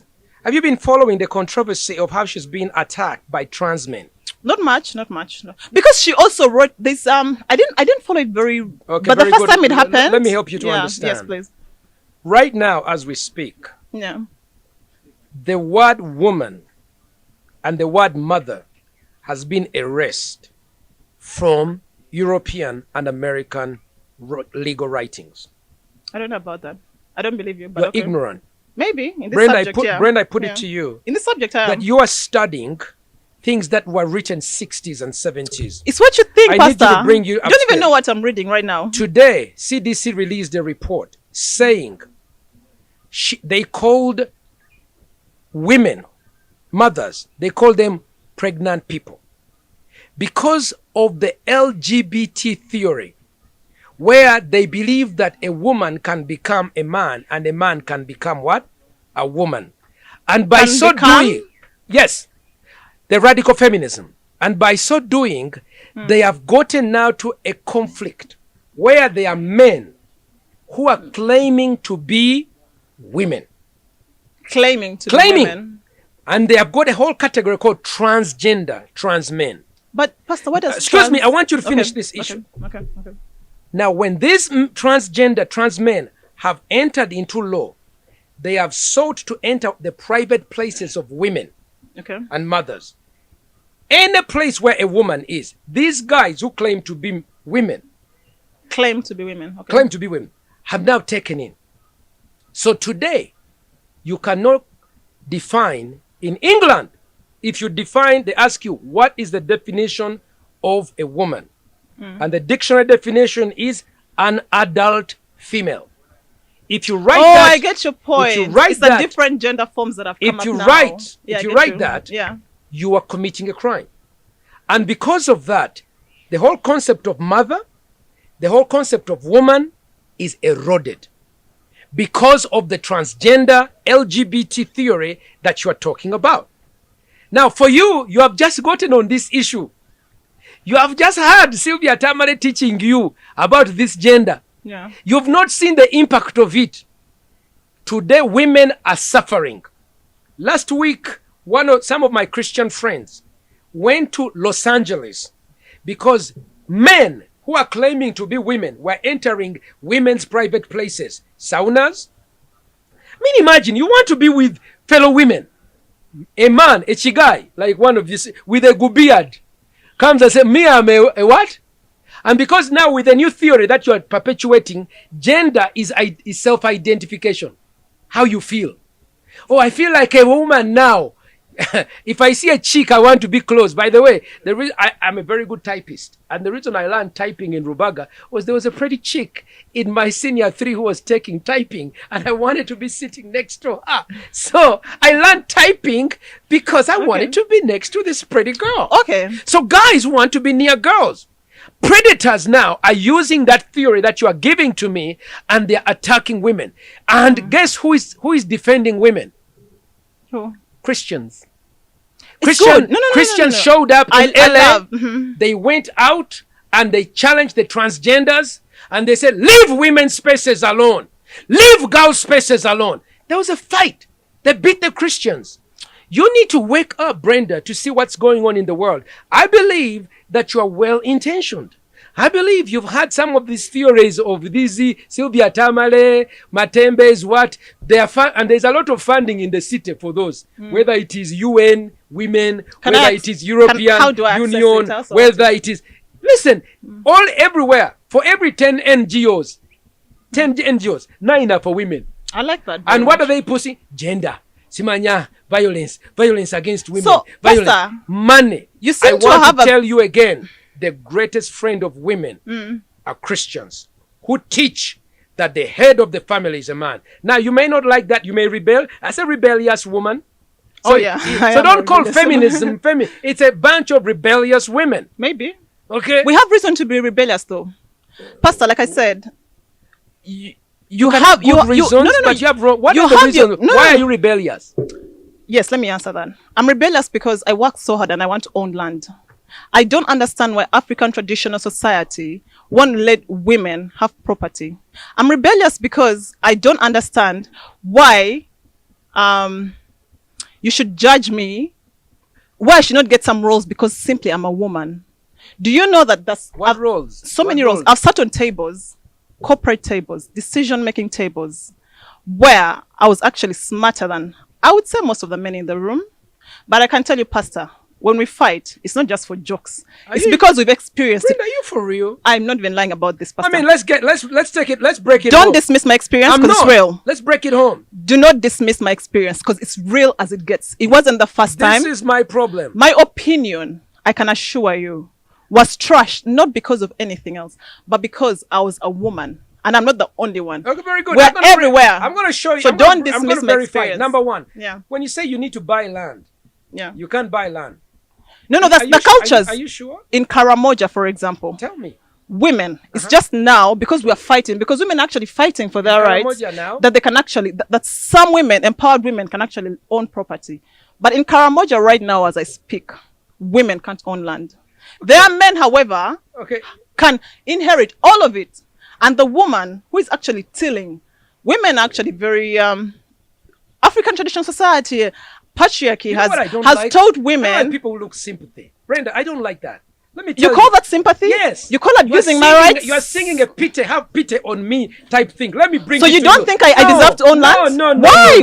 Speaker 1: Have you been following the controversy of how she's been attacked by trans men?
Speaker 2: Not much. No. Because she also wrote this. I didn't follow it very.
Speaker 1: Okay,
Speaker 2: but the
Speaker 1: very
Speaker 2: first
Speaker 1: good.
Speaker 2: time it happened.
Speaker 1: Let me help you to
Speaker 2: yeah,
Speaker 1: understand.
Speaker 2: Yes, please.
Speaker 1: Right now, as we speak,
Speaker 2: Yeah.
Speaker 1: the word woman and the word mother has been erased from European and American legal writings.
Speaker 2: I don't know about that. I don't believe you. But
Speaker 1: You're
Speaker 2: okay.
Speaker 1: ignorant.
Speaker 2: Maybe in this
Speaker 1: Brenda,
Speaker 2: subject.
Speaker 1: I put
Speaker 2: Yeah.
Speaker 1: it to you
Speaker 2: In this subject, I am.
Speaker 1: that you are studying things that were written 60s and 70s.
Speaker 2: It's what you think,
Speaker 1: I
Speaker 2: Pastor.
Speaker 1: need you to bring you
Speaker 2: don't even
Speaker 1: upstairs.
Speaker 2: know what I'm reading right now.
Speaker 1: Today, CDC released a report saying they called women, mothers, they called them pregnant people. Because of the LGBT theory, where they believe that a woman can become a man and a man can become what? A woman. And by so doing, yes, the radical feminism. And by so doing, they have gotten now to a conflict where there are men who are claiming to be women.
Speaker 2: Claiming to be
Speaker 1: Claiming.
Speaker 2: women.
Speaker 1: And they have got a whole category called transgender, trans men.
Speaker 2: But Pastor, what does
Speaker 1: Excuse me, I want you to finish this issue.
Speaker 2: Okay.
Speaker 1: Now, when these transgender trans men have entered into law, they have sought to enter the private places of women
Speaker 2: Okay.
Speaker 1: and mothers. Any place where a woman is, these guys who claim to be women,
Speaker 2: Claim to be women. Okay.
Speaker 1: have now taken in. So today, you cannot define in England. If you define, they ask you, what is the definition of a woman? And the dictionary definition is an adult female. If you write that,
Speaker 2: I get your point.
Speaker 1: If you write
Speaker 2: it's
Speaker 1: that,
Speaker 2: the different gender forms that have come
Speaker 1: if
Speaker 2: up
Speaker 1: you
Speaker 2: now.
Speaker 1: write,
Speaker 2: Yeah,
Speaker 1: if you
Speaker 2: I get
Speaker 1: write that,
Speaker 2: yeah.
Speaker 1: you are committing a crime. And because of that, the whole concept of mother, the whole concept of woman is eroded because of the transgender LGBT theory that you are talking about. Now, for you, you have just gotten on this issue. You have just heard Sylvia Tamale teaching you about this gender.
Speaker 2: Yeah.
Speaker 1: You've not seen the impact of it. Today, women are suffering. Last week, some of my Christian friends went to Los Angeles because men who are claiming to be women were entering women's private places, saunas. I mean, imagine you want to be with fellow women. A man, a chigai, like one of these, with a good beard, comes and says, me, I'm a what? And because now with the new theory that you are perpetuating, gender is self-identification. How you feel. Oh, I feel like a woman now. If I see a chick, I want to be close. By the way, I'm a very good typist. And the reason I learned typing in Rubaga was there was a pretty chick in my senior 3 who was taking typing. And I wanted to be sitting next to her. So I learned typing because I wanted to be next to this pretty girl.
Speaker 2: Okay.
Speaker 1: So guys want to be near girls. Predators now are using that theory that you are giving to me and they're attacking women. And guess who is defending women?
Speaker 2: Who?
Speaker 1: Christians.
Speaker 2: No.
Speaker 1: Christians showed up in LA. They went out and they challenged the transgenders and they said, leave women's spaces alone. Leave girls' spaces alone. There was a fight. They beat the Christians. You need to wake up, Brenda, to see what's going on in the world. I believe that you are well-intentioned. I believe you've had some of these theories of these Sylvia Tamale, Matembe's what. And there's a lot of funding in the city for those. Whether it is UN, women, whether it is European Union, whether it is... Listen, all everywhere, for every 10 NGOs, 9 are for women.
Speaker 2: I like that.
Speaker 1: And what are they pushing? Gender. Simanya, violence against women.
Speaker 2: So,
Speaker 1: violence,
Speaker 2: Pastor,
Speaker 1: money.
Speaker 2: You seem
Speaker 1: I
Speaker 2: to
Speaker 1: want
Speaker 2: have
Speaker 1: to tell you again, the greatest friend of women are Christians who teach that the head of the family is a man. Now, you may not like that. You may rebel. As a rebellious woman. So, so don't call feminism feminine. It's a bunch of rebellious women.
Speaker 2: Maybe.
Speaker 1: Okay?
Speaker 2: We have reason to be rebellious, though. Pastor, like I said,
Speaker 1: you have good reasons, but you have wrong. What are the reasons? Why are you rebellious?
Speaker 2: Yes, let me answer that. I'm rebellious because I work so hard and I want to own land. I don't understand why African traditional society won't let women have property. I'm rebellious because I don't understand why you should judge me, why I should not get some roles because simply I'm a woman. Do you know that that's...
Speaker 1: What roles?
Speaker 2: So many roles. I've sat on tables, corporate tables, decision-making tables, where I was actually smarter than, I would say, most of the men in the room. But I can tell you, Pastor, when we fight, it's not just for jokes. It's because we've experienced it.
Speaker 1: Are you for real?
Speaker 2: I'm not even lying about this, Pastor.
Speaker 1: I mean, let's break it
Speaker 2: Don't
Speaker 1: home.
Speaker 2: dismiss my experience because it's real.
Speaker 1: Let's break it home.
Speaker 2: Do not dismiss my experience because it's real as it gets. It wasn't the first time.
Speaker 1: This is my problem.
Speaker 2: My opinion, I can assure you, was trashed, not because of anything else, but because I was a woman. And I'm not the only one.
Speaker 1: Okay, very good.
Speaker 2: We're everywhere.
Speaker 1: I'm going to show you.
Speaker 2: So don't dismiss my experience.
Speaker 1: Number one,
Speaker 2: yeah.
Speaker 1: When you say you need to buy land, you can't buy land.
Speaker 2: No, that's the cultures.
Speaker 1: Are you sure?
Speaker 2: In Karamoja, for example.
Speaker 1: Tell me.
Speaker 2: Women, it's just now because we are fighting, because women are actually fighting for their rights,
Speaker 1: now?
Speaker 2: that they can actually, that some women, empowered women, can actually own property. But in Karamoja right now, as I speak, women can't own land. There are men, however, can inherit all of it. And the woman who is actually tilling, women are actually very, African traditional society, patriarchy has told women.
Speaker 1: People look sympathy. Brenda, I don't like that. Let me tell you.
Speaker 2: You call that sympathy?
Speaker 1: Yes.
Speaker 2: You call that using my rights?
Speaker 1: You are singing a pity, have pity on me type thing. Let me bring
Speaker 2: so
Speaker 1: it to you.
Speaker 2: So you don't think I deserve to own land?
Speaker 1: No.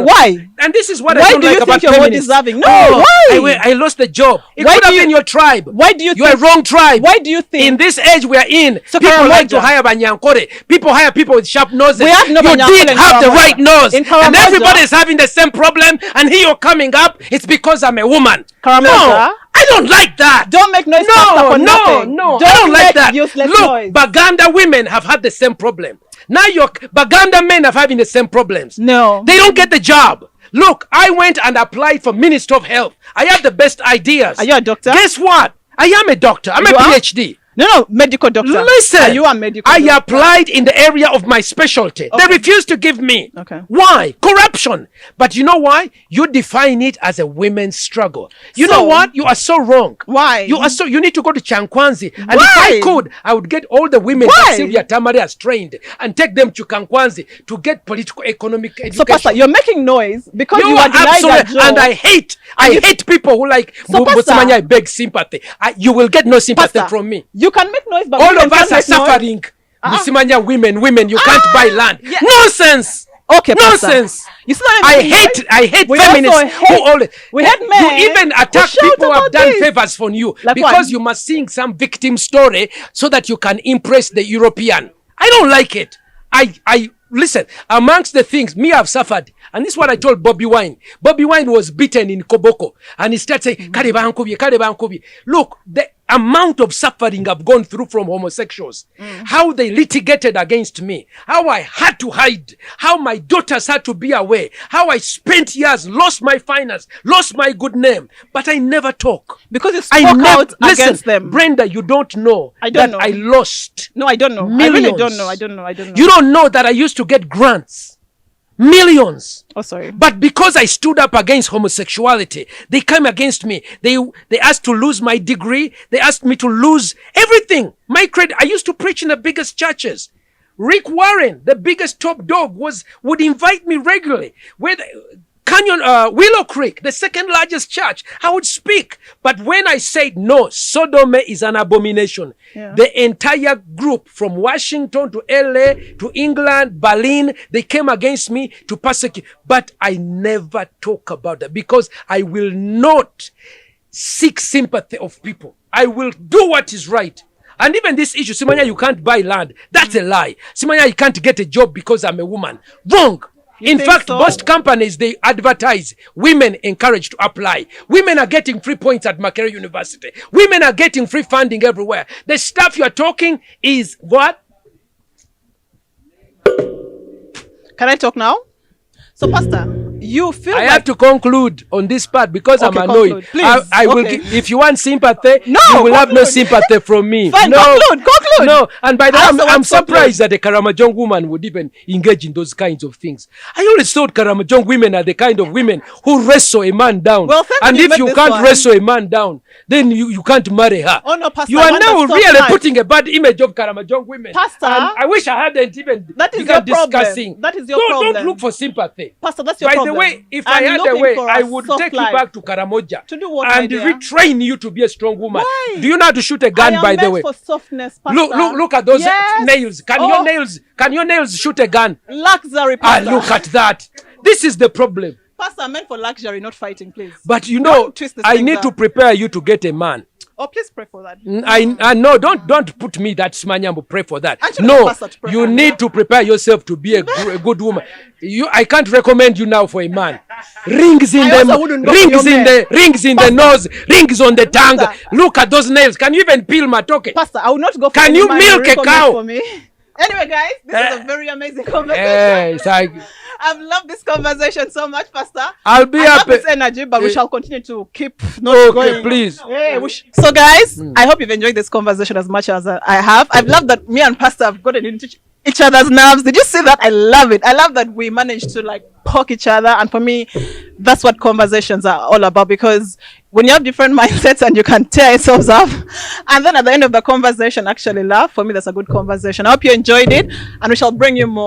Speaker 2: Why?
Speaker 1: And this is what I don't like about feminists.
Speaker 2: Why do you think you're more deserving? No, why?
Speaker 1: I lost the job. It could have been your tribe.
Speaker 2: Why do you think?
Speaker 1: You're a wrong tribe.
Speaker 2: Why do you think?
Speaker 1: In this age we are in,
Speaker 2: so
Speaker 1: people like to hire Banyankore. People hire people with sharp noses.
Speaker 2: We have no
Speaker 1: you did have the right nose.
Speaker 2: And
Speaker 1: everybody is having the same problem. And here you're coming up. It's because I'm a woman.
Speaker 2: No.
Speaker 1: I don't like that.
Speaker 2: Don't make noise.
Speaker 1: No. I don't like that. Look,
Speaker 2: noise.
Speaker 1: Baganda women have had the same problem. Now your Baganda men are having the same problems.
Speaker 2: No.
Speaker 1: They don't get the job. Look, I went and applied for Minister of Health. I have the best ideas.
Speaker 2: Are you a doctor?
Speaker 1: Guess what? I am a doctor. I'm a PhD.
Speaker 2: No, medical doctor.
Speaker 1: Listen,
Speaker 2: are you a medical
Speaker 1: I
Speaker 2: doctor?
Speaker 1: applied in the area of my specialty.
Speaker 2: Okay.
Speaker 1: They refused to give me.
Speaker 2: Okay.
Speaker 1: Why? Corruption. But you know why? You define it as a women's struggle. You
Speaker 2: So-
Speaker 1: know what? You are so wrong.
Speaker 2: Why?
Speaker 1: You need to go to Chankwanzi. And if
Speaker 2: Why?
Speaker 1: I could, I would get all the women
Speaker 2: Why?
Speaker 1: that Sylvia Tamari has trained and take them to Chankwanzi to get political economic education.
Speaker 2: So, Pastor, you're making noise because you,
Speaker 1: You
Speaker 2: are
Speaker 1: are
Speaker 2: denied that
Speaker 1: absolute,
Speaker 2: job.
Speaker 1: and I hate people who like
Speaker 2: So, Pastor-
Speaker 1: Busimanya. I beg sympathy. You will get no sympathy
Speaker 2: Pastor,
Speaker 1: from me.
Speaker 2: You can make noise, but
Speaker 1: All
Speaker 2: women
Speaker 1: of us
Speaker 2: can't
Speaker 1: are
Speaker 2: make noise.
Speaker 1: suffering. Busimanya women, you can't buy land.
Speaker 2: yeah.
Speaker 1: Nonsense.
Speaker 2: Okay, Pastor.
Speaker 1: Nonsense.
Speaker 2: You see what
Speaker 1: I
Speaker 2: making noise?
Speaker 1: hate
Speaker 2: We
Speaker 1: feminists
Speaker 2: also hate-
Speaker 1: who always
Speaker 2: we hate men
Speaker 1: you even
Speaker 2: who
Speaker 1: attack
Speaker 2: shout
Speaker 1: people who have
Speaker 2: about
Speaker 1: done
Speaker 2: this.
Speaker 1: favors for you
Speaker 2: Like
Speaker 1: because
Speaker 2: what?
Speaker 1: you must sing some victim story so that you can impress the European. I don't like it. I listen, amongst the things me I've suffered, and this is what I told Bobby Wine. Bobby Wine was beaten in Koboko and he started saying, "Kale bankubye, kale bankubye." Look, the amount of suffering I've gone through from homosexuals, how they litigated against me, how I had to hide, how my daughters had to be away, how I spent years, lost my finance, lost my good name, but I never talk.
Speaker 2: Because you
Speaker 1: I
Speaker 2: spoke
Speaker 1: never
Speaker 2: out
Speaker 1: listen,
Speaker 2: against them.
Speaker 1: Brenda, you don't know
Speaker 2: I don't
Speaker 1: that
Speaker 2: know.
Speaker 1: I lost.
Speaker 2: No, I don't know. I
Speaker 1: Millions.
Speaker 2: really don't know. I don't know.
Speaker 1: You don't know that I used to get grants, millions.
Speaker 2: Oh, sorry.
Speaker 1: But because I stood up against homosexuality, they came against me. They asked to lose my degree. They asked me to lose everything. My credit. I used to preach in the biggest churches. Rick Warren, the biggest top dog, would invite me regularly. Willow Creek, the second largest church, I would speak. But when I said no, Sodom is an abomination.
Speaker 2: Yeah.
Speaker 1: The entire group from Washington to LA to England, Berlin, they came against me to persecute. But I never talk about that because I will not seek sympathy of people. I will do what is right. And even this issue, Simanya, you can't buy land. That's a lie. Simanya, you can't get a job because I'm a woman. Wrong. In
Speaker 2: think
Speaker 1: fact,
Speaker 2: so?
Speaker 1: most companies, they advertise women encouraged to apply. Women are getting free points at Makerere University. Women are getting free funding everywhere. The stuff you're talking is what?
Speaker 2: Can I talk now? So, Pastor, you feel
Speaker 1: I
Speaker 2: like
Speaker 1: have to conclude on this part because
Speaker 2: Okay,
Speaker 1: I'm annoyed.
Speaker 2: conclude. Please.
Speaker 1: I will
Speaker 2: Okay.
Speaker 1: if you want sympathy,
Speaker 2: No,
Speaker 1: you will have no
Speaker 2: conclude.
Speaker 1: sympathy from me.
Speaker 2: Fine,
Speaker 1: no,
Speaker 2: conclude.
Speaker 1: No, and by the way,
Speaker 2: I also
Speaker 1: I'm
Speaker 2: want to
Speaker 1: surprised that a Karamajong woman would even engage in those kinds of things. I always thought Karamajong women are the kind of women who wrestle a man down.
Speaker 2: Well, thank
Speaker 1: and
Speaker 2: you
Speaker 1: if
Speaker 2: made
Speaker 1: you
Speaker 2: this
Speaker 1: can't
Speaker 2: one.
Speaker 1: wrestle a man down, then you can't marry her.
Speaker 2: Oh, no, Pastor,
Speaker 1: You
Speaker 2: I
Speaker 1: are
Speaker 2: want
Speaker 1: now
Speaker 2: that soft
Speaker 1: really
Speaker 2: life.
Speaker 1: putting a bad image of Karamajong women.
Speaker 2: Pastor,
Speaker 1: and I wish I hadn't even
Speaker 2: that is
Speaker 1: begun
Speaker 2: your problem.
Speaker 1: discussing.
Speaker 2: That is your
Speaker 1: Don't
Speaker 2: problem.
Speaker 1: look for sympathy.
Speaker 2: Pastor, that's your
Speaker 1: By
Speaker 2: problem.
Speaker 1: the way, if
Speaker 2: I'm
Speaker 1: I had a
Speaker 2: looking
Speaker 1: way,
Speaker 2: for
Speaker 1: I
Speaker 2: a
Speaker 1: would
Speaker 2: soft
Speaker 1: take you
Speaker 2: life.
Speaker 1: back to Karamoja
Speaker 2: To do what, my
Speaker 1: and
Speaker 2: dear?
Speaker 1: retrain you to be a strong woman.
Speaker 2: Why?
Speaker 1: Do you know how to shoot a
Speaker 2: I
Speaker 1: gun,
Speaker 2: am
Speaker 1: by the
Speaker 2: meant
Speaker 1: way?
Speaker 2: for softness, Pastor.
Speaker 1: Look at those
Speaker 2: Yes.
Speaker 1: nails. Can your nails shoot a gun?
Speaker 2: Luxury,
Speaker 1: Ah,
Speaker 2: Pastor.
Speaker 1: look at that. This is the problem.
Speaker 2: Pastor, I'm meant for luxury, not fighting, please.
Speaker 1: But you know,
Speaker 2: Don't twist the
Speaker 1: I
Speaker 2: things
Speaker 1: need
Speaker 2: up.
Speaker 1: to prepare you to get a man.
Speaker 2: Oh, please pray for that.
Speaker 1: I no, don't put me that Smanyambo. Pray for that.
Speaker 2: Actually,
Speaker 1: No,
Speaker 2: Pastor, to pray
Speaker 1: you
Speaker 2: for me.
Speaker 1: need to prepare yourself to be a good woman. I can't recommend you now for a man. Rings in
Speaker 2: I also
Speaker 1: the
Speaker 2: wouldn't go
Speaker 1: rings
Speaker 2: for your
Speaker 1: in
Speaker 2: man.
Speaker 1: the rings in the nose, rings on the tongue.
Speaker 2: Pastor.
Speaker 1: Look at those nails. Can you even peel matoke?
Speaker 2: Pastor, I will not go for
Speaker 1: Can
Speaker 2: any
Speaker 1: you
Speaker 2: man
Speaker 1: milk a
Speaker 2: recommend
Speaker 1: cow?
Speaker 2: For me. Anyway, guys, this is a very amazing conversation.
Speaker 1: Yes,
Speaker 2: I've loved this conversation so much, Pastor.
Speaker 1: I'll be
Speaker 2: I love
Speaker 1: happy.
Speaker 2: this energy, but we shall continue to keep not
Speaker 1: Okay,
Speaker 2: going.
Speaker 1: please.
Speaker 2: Yeah, so, guys, I hope you've enjoyed this conversation as much as I have. I've loved that me and Pastor have gotten into each other's nerves. Did you see that? I love it. I love that we managed to like poke each other. And for me, that's what conversations are all about, because when you have different mindsets and you can tear yourselves up, and then at the end of the conversation actually laugh, for me, that's a good conversation. I hope you enjoyed it, and we shall bring you more.